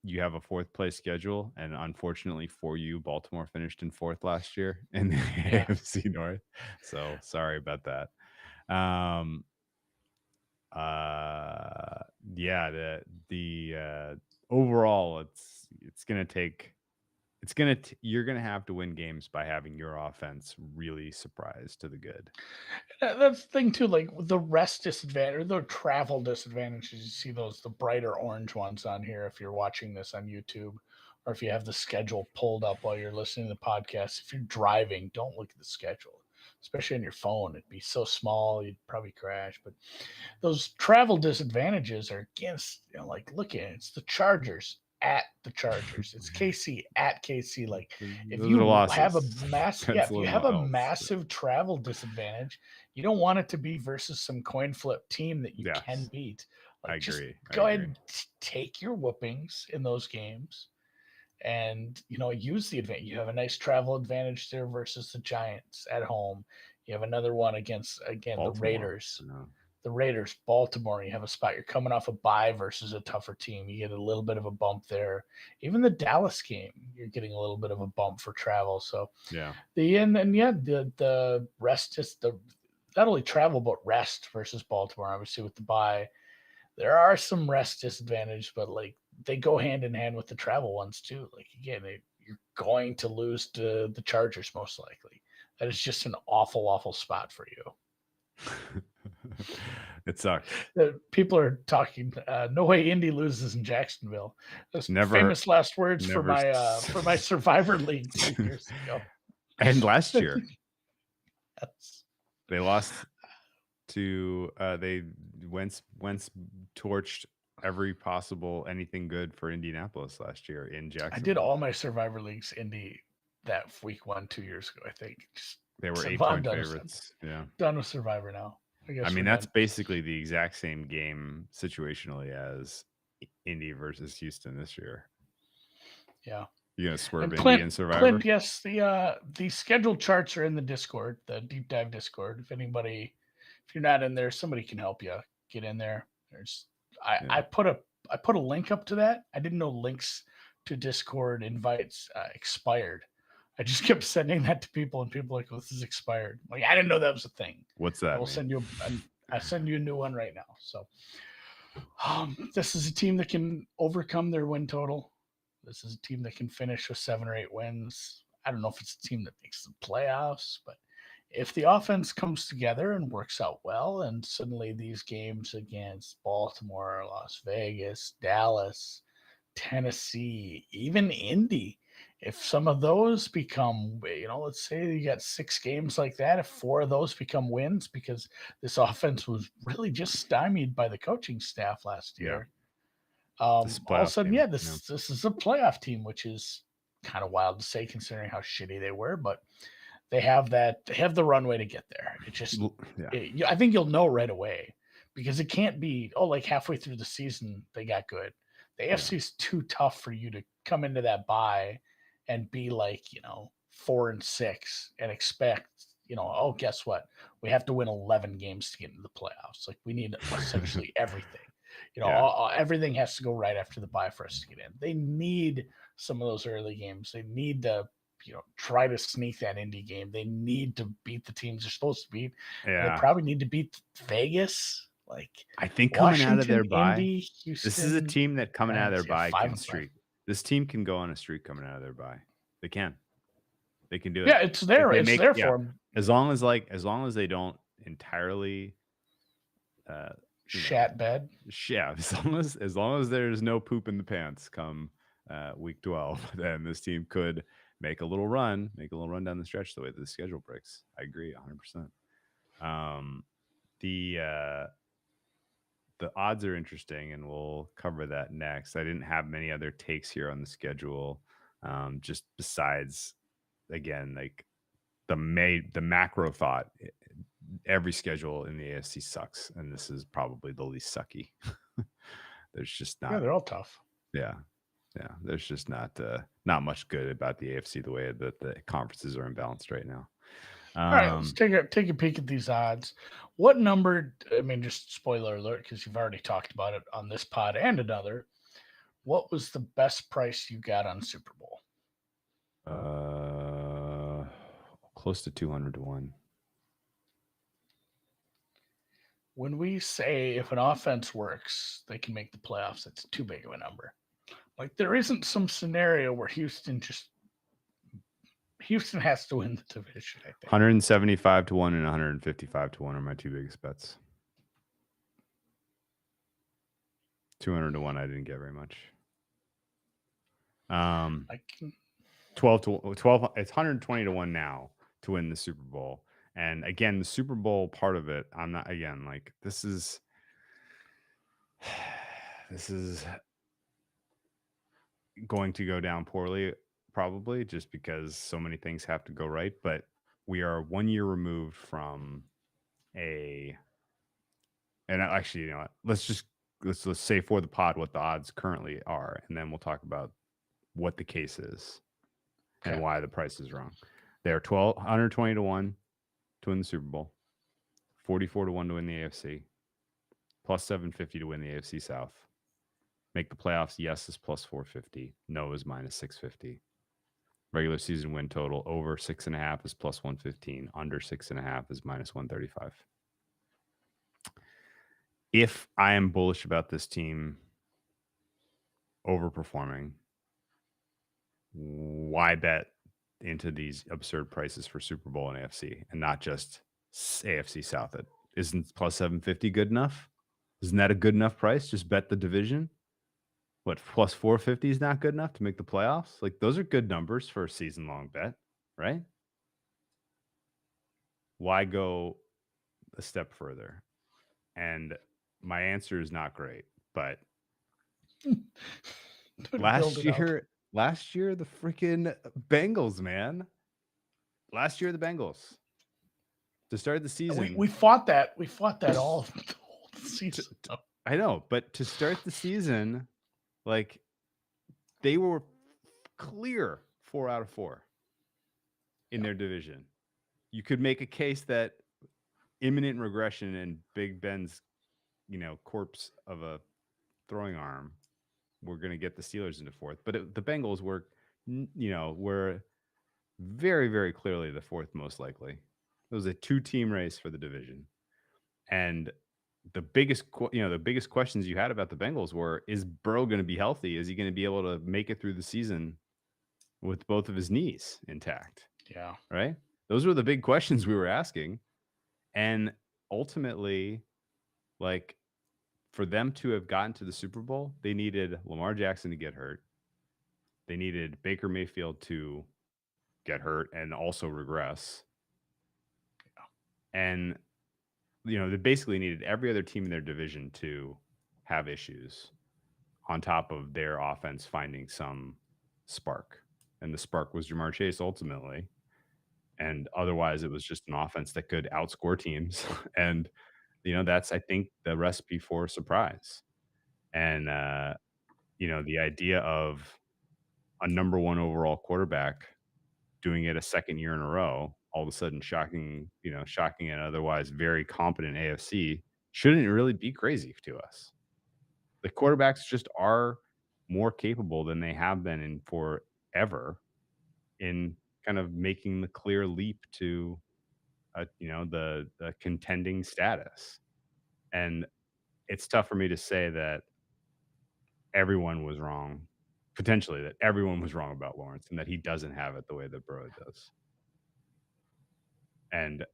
B: you have a 4th place schedule, and unfortunately for you, Baltimore finished in 4th last year in the AFC North. So sorry about that. Overall you're gonna have to win games by having your offense really surprise to the good.
C: That's the thing too, like the rest disadvantage or the travel disadvantages. You see the brighter orange ones on here if you're watching this on YouTube, or if you have the schedule pulled up while you're listening to the podcast. If you're driving, don't look at the schedule. especially on your phone. It'd be so small, you'd probably crash. But those travel disadvantages are against, like, look at it. It's the Chargers at the Chargers. It's KC at KC. Like, if
B: Those are the
C: you have a
B: losses.
C: if you
B: Pencil
C: have a
B: else.
C: massive travel disadvantage, you don't want it to be versus some coin flip team that you can
B: Yes.
C: beat.
B: I
C: Like, just
B: agree.
C: go ahead and take your whoopings in those games, and use the advantage. You have a nice travel advantage there versus the Giants at home. You have another one against, again, the
B: Baltimore.
C: Raiders.
B: No.
C: The Raiders, Baltimore, you have a spot. You're coming off a bye versus a tougher team. You get a little bit of a bump there. Even the Dallas game, you're getting a little bit of a bump for travel. So
B: Yeah.
C: the rest is not only travel but rest versus Baltimore. Obviously with the bye, there are some rest disadvantage, but like they go hand in hand with the travel ones too. Like again, you're going to lose to the Chargers most likely. That is just an awful spot for you.
B: It sucks.
C: People are talking. No way Indy loses in Jacksonville. Those famous last words for my Survivor League 2 years ago.
B: And last year,
C: Yes.
B: they lost to they Wentz torched every possible anything good for Indianapolis last year in Jacksonville.
C: I did all my Survivor Leagues Indy that week 1 2 years ago. I think
B: they were 8-point favorites. Yeah,
C: done with Survivor now.
B: I mean, that's basically the exact same game situationally as Indy versus Houston this year.
C: Yeah.
B: You gonna swerve Indy and Survivor? Clint,
C: yes, the scheduled charts are in the Discord, the Deep Dive Discord. If you're not in there, somebody can help you get in there. I put a link up to that. I didn't know links to Discord invites expired. I just kept sending that to people, and people were like, "Oh, this is expired." I'm like, I didn't know that was a thing.
B: What's that?
C: I'll send you a new one right now. So, this is a team that can overcome their win total. This is a team that can finish with 7 or 8 wins. I don't know if it's a team that makes the playoffs, but if the offense comes together and works out well, and suddenly these games against Baltimore, Las Vegas, Dallas, Tennessee, even Indy, if some of those become, let's say you got 6 games like that, if 4 of those become wins, because this offense was really just stymied by the coaching staff last year. All of a sudden, this is a playoff team, which is kind of wild to say considering how shitty they were, but they have the runway to get there. It just, I think you'll know right away, because it can't be, like halfway through the season, they got good. The AFC is too tough for you to come into that bye and be like, 4-6 and expect, guess what? We have to win 11 games to get into the playoffs. Like, we need essentially everything. Everything has to go right after the bye for us to get in. They need some of those early games. They need to, try to sneak that Indy game. They need to beat the teams they're supposed to beat. Yeah. They probably need to beat Vegas. Like,
B: I think coming out of their bye,
C: Indy, Houston,
B: this is a team that coming out of their bye can streak. This team can go on a streak coming out of their bye. They can. They can do it.
C: Yeah, it's there. It's there for them.
B: As long as they don't entirely
C: shat bed.
B: Yeah, as long as there's no poop in the pants come week 12, then this team could make a little run down the stretch the way the schedule breaks. I agree 100%. The odds are interesting, and we'll cover that next. I didn't have many other takes here on the schedule, just besides, again, like the macro thought. Every schedule in the AFC sucks, and this is probably the least sucky. There's just not.
C: Yeah, they're all tough.
B: Yeah. There's just not much good about the AFC the way that the conferences are imbalanced right now.
C: All right, let's take a peek at these odds. What number? I mean, just spoiler alert, because you've already talked about it on this pod and another. What was the best price you got on Super Bowl?
B: Close to 200 to 1.
C: When we say if an offense works, they can make the playoffs, it's too big of a number. Like, there isn't some scenario where Houston has to win the division, I think.
B: 175 to 1 and 155 to 1 are my 2 biggest bets. 200 to 1, I didn't get very much. 12. It's 120 to 1 now to win the Super Bowl, And again, the Super Bowl part of it, I'm not, again, like this is going to go down poorly, probably just because so many things have to go right. But we are 1 year removed from actually, you know what? Let's say for the pod what the odds currently are, and then we'll talk about what the case is and why the price is wrong. They're 120 to 1 to win the Super Bowl, 44 to 1 to win the AFC, plus 750 to win the AFC South. Make the playoffs, yes, is plus 450. No is minus 650. Regular season win total over 6.5 is plus 115. Under 6.5 is minus 135. If I am bullish about this team overperforming, why bet into these absurd prices for Super Bowl and AFC and not just AFC South? Isn't plus 750 good enough? Isn't that a good enough price? Just bet the division. What, plus 450 is not good enough to make the playoffs? Like, those are good numbers for a season-long bet, right? Why go a step further? And my answer is not great, but last year, the freaking Bengals, man. Last year, the Bengals. To start the season.
C: We fought that. We fought that all the whole season.
B: I know, but to start the season, like, they were clear 4 out of 4 in their division. You could make a case that imminent regression and Big Ben's, corpse of a throwing arm, we're going to get the Steelers into fourth. But the Bengals were very, very clearly the fourth most likely. It was a 2-team race for the division. And the biggest questions you had about the Bengals were, is Burrow going to be healthy? Is he going to be able to make it through the season with both of his knees intact?
C: Yeah.
B: Right? Those were the big questions we were asking. And ultimately, like, for them to have gotten to the Super Bowl, they needed Lamar Jackson to get hurt. They needed Baker Mayfield to get hurt and also regress. Yeah. And they basically needed every other team in their division to have issues on top of their offense finding some spark. And the spark was Jamar Chase ultimately. And otherwise, it was just an offense that could outscore teams. And, that's, I think, the recipe for surprise. And, the idea of a number 1 overall quarterback doing it a second year in a row, all of a sudden shocking an otherwise very competent AFC, shouldn't really be crazy to us. The quarterbacks just are more capable than they have been in forever in kind of making the clear leap to, the contending status. And it's tough for me to say that everyone was wrong, potentially that everyone was wrong about Lawrence and that he doesn't have it the way that Burrow does. And,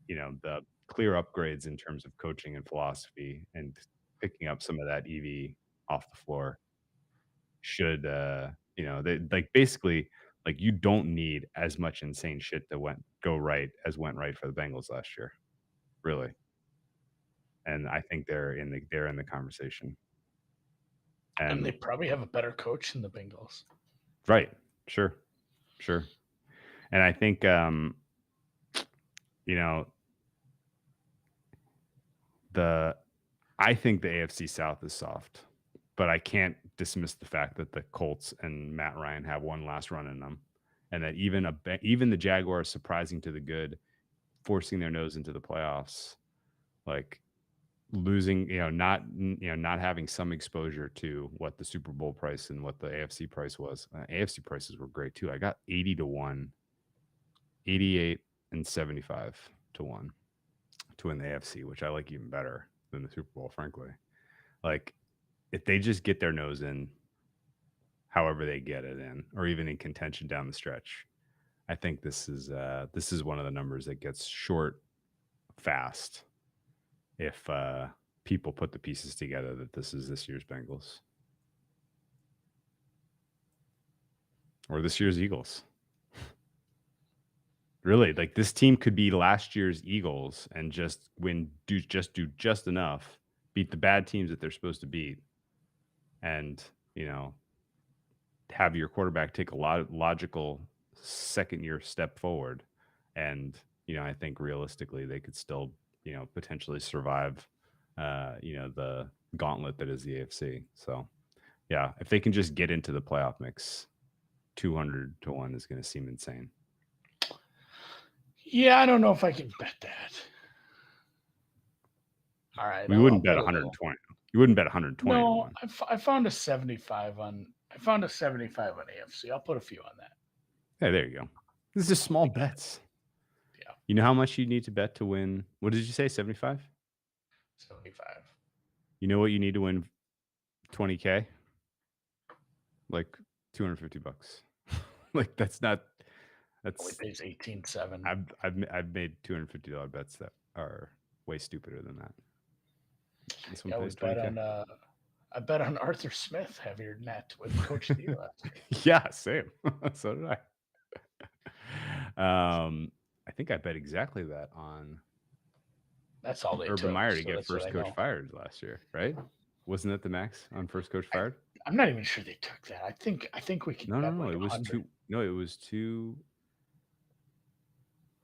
B: the clear upgrades in terms of coaching and philosophy and picking up some of that EV off the floor should, they basically, you don't need as much insane shit that went right for the Bengals last year, really. And I think they're in the conversation.
C: And they probably have a better coach than the Bengals.
B: Right. Sure. And I think, I think the AFC South is soft, but I can't dismiss the fact that the Colts and Matt Ryan have one last run in them, and that even the Jaguars, surprising to the good, forcing their nose into the playoffs, like losing, not having some exposure to what the Super Bowl price and what the AFC price was. AFC prices were great too. I got 80 to 1, 88 and 75 to 1 to win the AFC, which I like even better than the Super Bowl, frankly. Like, if they just get their nose in, however they get it in, or even in contention down the stretch, I think this is one of the numbers that gets short fast if people put the pieces together that this is this year's Bengals or this year's Eagles. Really, like this team could be last year's Eagles and just do just enough, beat the bad teams that they're supposed to beat, and have your quarterback take a logical second year step forward. And I think realistically they could still potentially survive the gauntlet that is the AFC. So yeah, if they can just get into the playoff mix, 200 to 1 is going to seem insane.
C: Yeah, I don't know if I can bet that. All right.
B: We wouldn't bet 120. You wouldn't bet 120 to
C: No,
B: 1.
C: I found a 75 on AFC. I'll put a few on that.
B: Hey, there you go. This is small bets.
C: Yeah.
B: You know how much you need to bet to win? What did you say? 75?
C: 75.
B: You know what you need to win 20K? Like $250. Like that's
C: Only pays 18.7.
B: I've made $250 bets that are way stupider than that. This one pays 20K.
C: I bet on Arthur Smith heavier than that with Coach D last year.
B: Yeah, same. So did I. I think I bet exactly that on.
C: That's all they
B: Urban
C: took.
B: Meyer to get first coach fired last year, right? Wasn't that the max on first coach fired?
C: I'm not even sure they took that. I think we can.
B: No. It was 2. No, it was 2.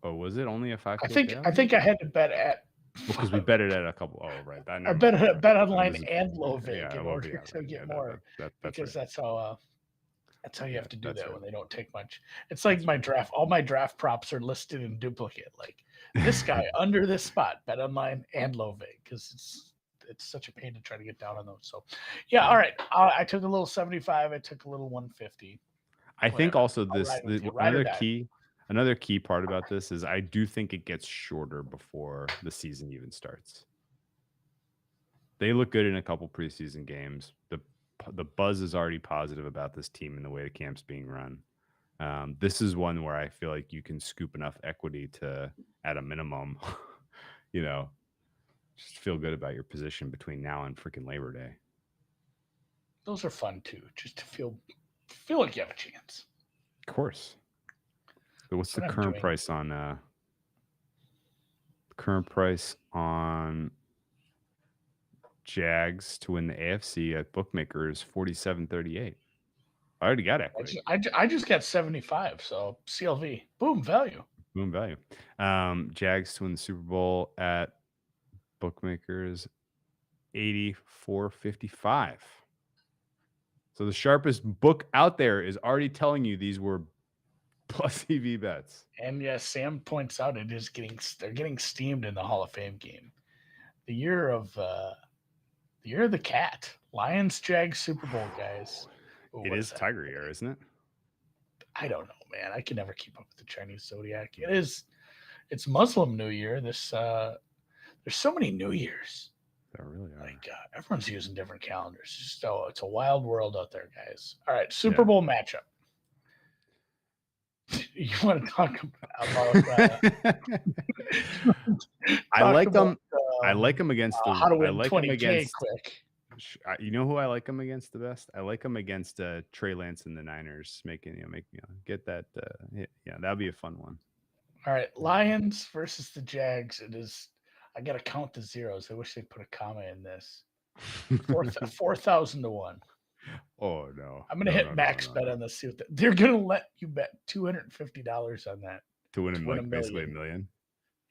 B: Oh, was it only a 5K?
C: I think I had to bet at.
B: Because we bet it at a couple. Oh, right.
C: I bet online and low vig in order to get more. Because that's how you have to do that when they don't take much. It's like my draft. All my draft props are listed in duplicate. Like this guy under this spot, bet online and low vig, because it's such a pain to try to get down on those. So, yeah. All right. I took a little 75. I took a little 150.
B: I think also another key part about this is I do think it gets shorter before the season even starts. They look good in a couple preseason games. The buzz is already positive about this team and the way the camp's being run. This is one where I feel like you can scoop enough equity to, at a minimum, just feel good about your position between now and freaking Labor Day.
C: Those are fun too, just to feel like you have a chance.
B: Of course. So what's the current price on Jags to win the AFC at bookmakers? 47.38. I already got equity.
C: I just got 75. So CLV, boom, value.
B: Jags to win the Super Bowl at bookmakers, 84.55. So the sharpest book out there is already telling you these were plus EV bets.
C: And yes, Sam points out they're getting steamed in the Hall of Fame game. The year of the cat. Lions Jags Super Bowl, guys.
B: Ooh, it is Tiger year, isn't it?
C: I don't know, man. I can never keep up with the Chinese zodiac. It's Muslim New Year. There's so many New Years.
B: There really are.
C: Like everyone's using different calendars. So it's a wild world out there, guys. All right, Super Bowl matchup. You want to talk about
B: I like them. I like them against the.
C: How to win 20K quick.
B: You know who I like them against the best? I like them against Trey Lance and the Niners. Get that. That'll be a fun one.
C: All right, Lions versus the Jags. It is. I got to count the zeros. I wish they'd put a comma in this. 4,000 to 1.
B: Oh no!
C: I'm gonna hit max bet on this. See what they're gonna let you bet $250 on that
B: to win basically $1 million.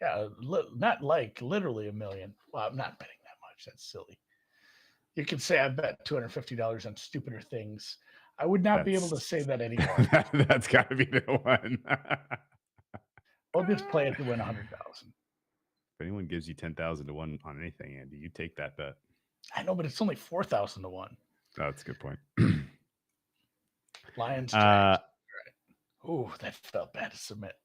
C: Yeah, not like literally $1 million. Well, I'm not betting that much. That's silly. You can say I bet $250 on stupider things. I would not be able to say that anymore.
B: That's got to be the one.
C: I'll just play it to win 100,000.
B: If anyone gives you 10,000 to 1 on anything, Andy, you take that bet.
C: I know, but it's only 4,000 to 1.
B: Oh, that's a good point.
C: Lions. Right. Ooh, that felt bad to submit.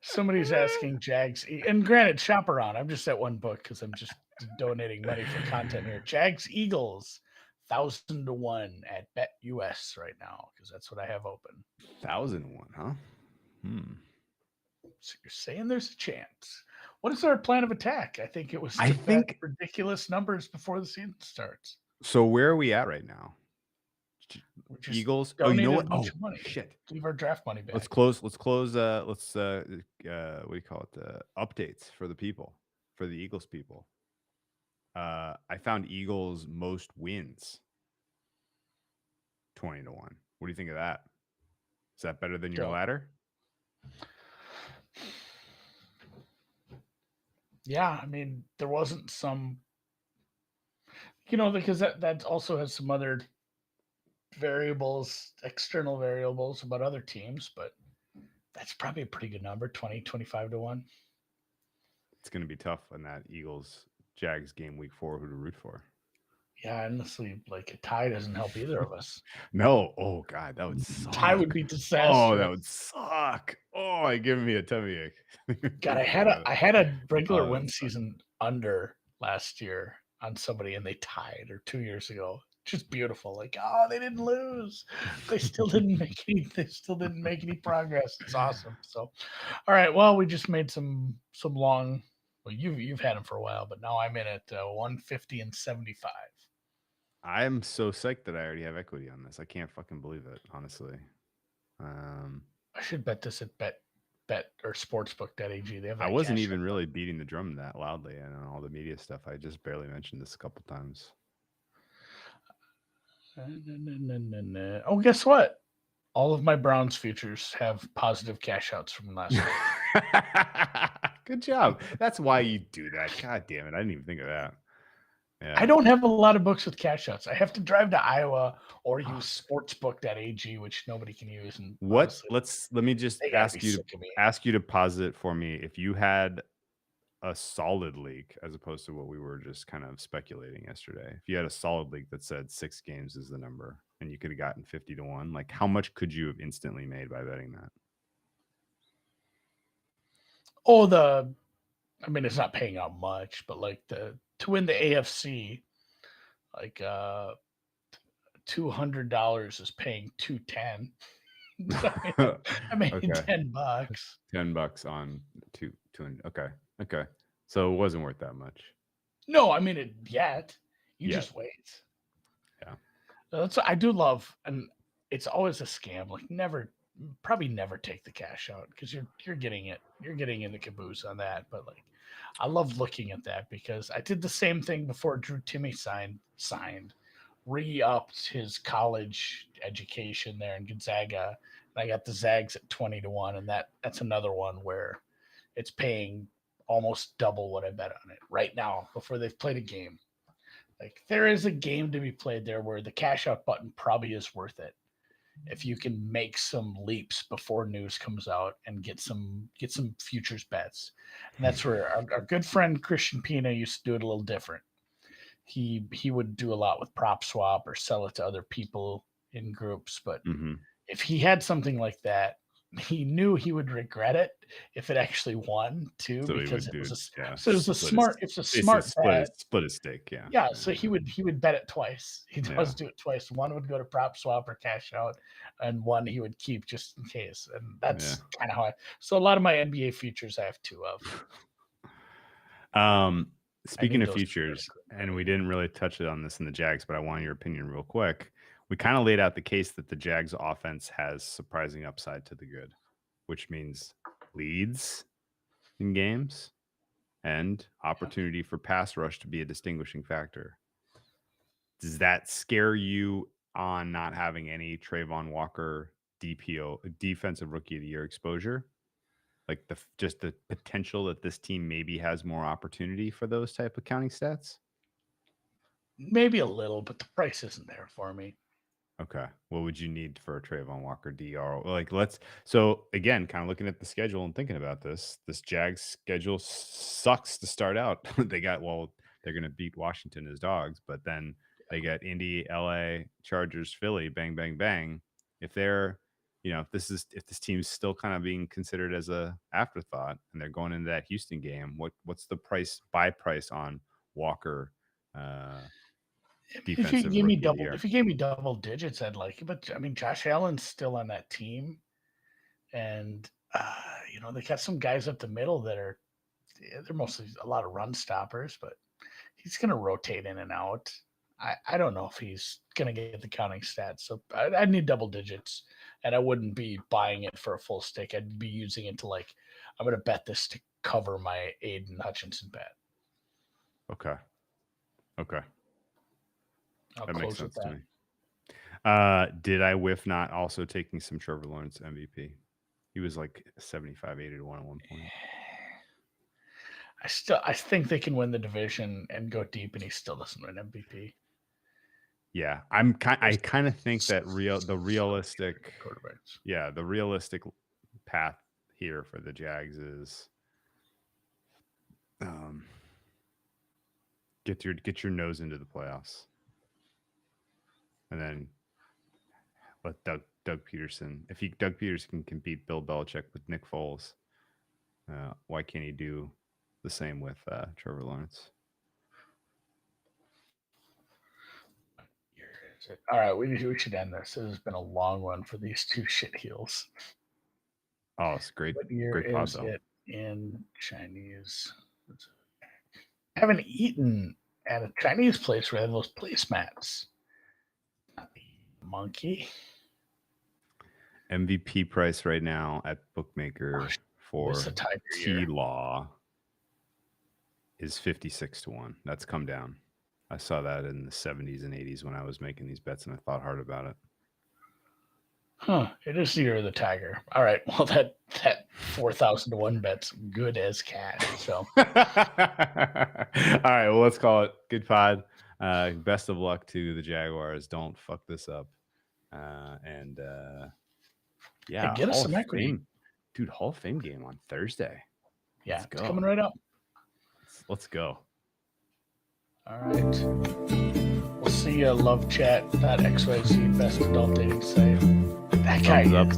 C: Somebody's asking Jags, and granted, shop around. I'm just at one book because I'm just donating money for content here. Jags Eagles, 1,000 to 1 at Bet US right now because that's what I have open.
B: 1,000 to 1, huh?
C: So you're saying there's a chance. What is our plan of attack? I think it was ridiculous numbers before the season starts.
B: So where are we at right now?
C: We just
B: Eagles. Oh, you know
C: donated
B: what?
C: a bunch
B: Oh
C: of money.
B: shit.
C: Give our draft money back.
B: Let's close. What do you call it? Updates for the people, for the Eagles people. I found Eagles most wins 20-1. What do you think of that? Is that better than your
C: Dope.
B: ladder?
C: Yeah, I mean, there wasn't some, because that also has some other variables, external variables about other teams, but that's probably a pretty good number, 20-25 to 1.
B: It's going to be tough in that Eagles Jags game week 4. Who to root for?
C: Yeah, honestly, like a tie doesn't help either of us.
B: No. Oh God, that would suck.
C: Tie would be disastrous.
B: Oh, that would suck. Oh, it giving me a tummy ache.
C: God, I had a regular
B: Oh, that
C: win
B: sucks.
C: season under last year on somebody, and they tied, or 2 years ago. Just beautiful. Like, oh, they didn't lose. They still didn't make any. They still didn't make any progress. It's awesome. So, all right. Well, we just made some long. Well, you've had them for a while, but now I'm in at 150 and 75.
B: I'm so psyched that I already have equity on this. I can't fucking believe it, honestly.
C: I should bet this at bet or sportsbook.ag. They have.
B: I
C: that
B: wasn't
C: cash
B: even
C: out.
B: really beating the drum that loudly and on all the media stuff. I just barely mentioned this a couple times.
C: Oh, guess what? All of my Browns futures have positive cash outs from last week.
B: Good job. That's why you do that. God damn it. I didn't even think of that. Yeah.
C: I don't have a lot of books with cash outs. I have to drive to Iowa or use sportsbook.ag, which nobody can use. And
B: What?
C: honestly,
B: Let me just
C: they gotta
B: ask
C: be
B: you
C: sick of me.
B: to posit it for me. If you had a solid league, as opposed to what we were just kind of speculating yesterday, if you had a solid league that said 6 games is the number and you could have gotten 50-1, like how much could you have instantly made by betting that?
C: Oh, I mean, it's not paying out much, but like to win the AFC, like $200 is paying $210. I made
B: Okay.
C: $10.
B: $10 on two. Okay. So it wasn't worth that much.
C: No, I mean it yet. You
B: Yet.
C: just wait.
B: Yeah.
C: That's what I do love, and it's always a scam. Like probably never take the cash out because you're getting it. You're getting in the caboose on that. But like, I love looking at that because I did the same thing before Drew Timmy signed, re-upped his college education there in Gonzaga, and I got the Zags at 20-1, and that's another one where it's paying almost double what I bet on it right now before they've played a game. Like there is a game to be played there where the cash out button probably is worth it if you can make some leaps before news comes out and get some futures bets. And that's where our good friend Christian Pina used to do it a little different. He would do a lot with prop swap or sell it to other people in groups, but if he had something like that, he knew he would regret it if it actually won too,
B: So
C: because it was a smart bet.
B: Split his stake. Yeah.
C: Yeah, so he would bet it twice. He does
B: Yeah.
C: do it twice. One would go to prop swap or cash out, and one he would keep just in case. And that's kind of how so a lot of my NBA futures I have 2 of.
B: Speaking of futures, and we didn't really touch it on this in the Jags, but I want your opinion real quick. We kind of laid out the case that the Jags offense has surprising upside to the good, which means leads in games and opportunity for pass rush to be a distinguishing factor. Does that scare you on not having any Trayvon Walker DPO, defensive rookie of the year exposure? Like just the potential that this team maybe has more opportunity for those type of counting stats?
C: Maybe a little, but the price isn't there for me.
B: Okay. What would you need for a Trayvon Walker DR? Like so again, kind of looking at the schedule and thinking about this Jags schedule sucks to start out. They're going to beat Washington as dogs, but then they get Indy, LA, Chargers, Philly, bang, bang, bang. If they're, if this team's still kind of being considered as a afterthought and they're going into that Houston game, what's the buy price on Walker?
C: If you gave me double digits, I'd like it. But I mean, Josh Allen's still on that team, and they got some guys up the middle that they're mostly a lot of run stoppers, but he's going to rotate in and out. I don't know if he's going to get the counting stats. So I'd need double digits, and I wouldn't be buying it for a full stick. I'd be using it to I'm going to bet this to cover my Aiden Hutchinson bet.
B: Okay.
C: I'll
B: That makes
C: close with
B: sense to
C: that.
B: me. Did I whiff not also taking some Trevor Lawrence MVP? He was like 75-80 to 1 at one point.
C: I think they can win the division and go deep, and he still doesn't win MVP.
B: Yeah, I kind of think that the realistic path here for the Jags is get your nose into the playoffs, and then let Doug Peterson. If Doug Peterson can beat Bill Belichick with Nick Foles, why can't he do the same with Trevor Lawrence?
C: All right, we should end this. This has been a long one for these two shit heels.
B: Oh, it's great.
C: What year
B: great pod,
C: is
B: though.
C: it in Chinese? I haven't eaten at a Chinese place where they have those placemats. Monkey.
B: MVP price right now at Bookmaker for T-Law is 56 to 1. That's come down. I saw that in the 70s and 80s when I was making these bets, and I thought hard about it.
C: Huh. It is the year of the tiger. All right. Well, that 4,000 to 1 bet's good as cash. So.
B: All right. Well, let's call it. Good pod. Best of luck to the Jaguars. Don't fuck this up. Yeah.
C: Hey, get us some equity.
B: Dude, Hall of Fame game on Thursday.
C: Yeah, it's coming right up.
B: Let's go.
C: All right. We'll see you lovechat.xyz best adult dating site. That guy is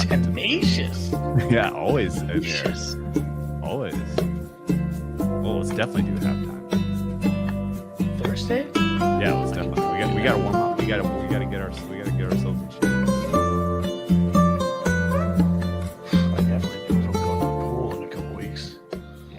C: tenacious.
B: Yeah, always tenacious. Always. Well, let's definitely do halftime.
C: Thursday?
B: Yeah, let's definitely. We got to warm up. We got to get ourselves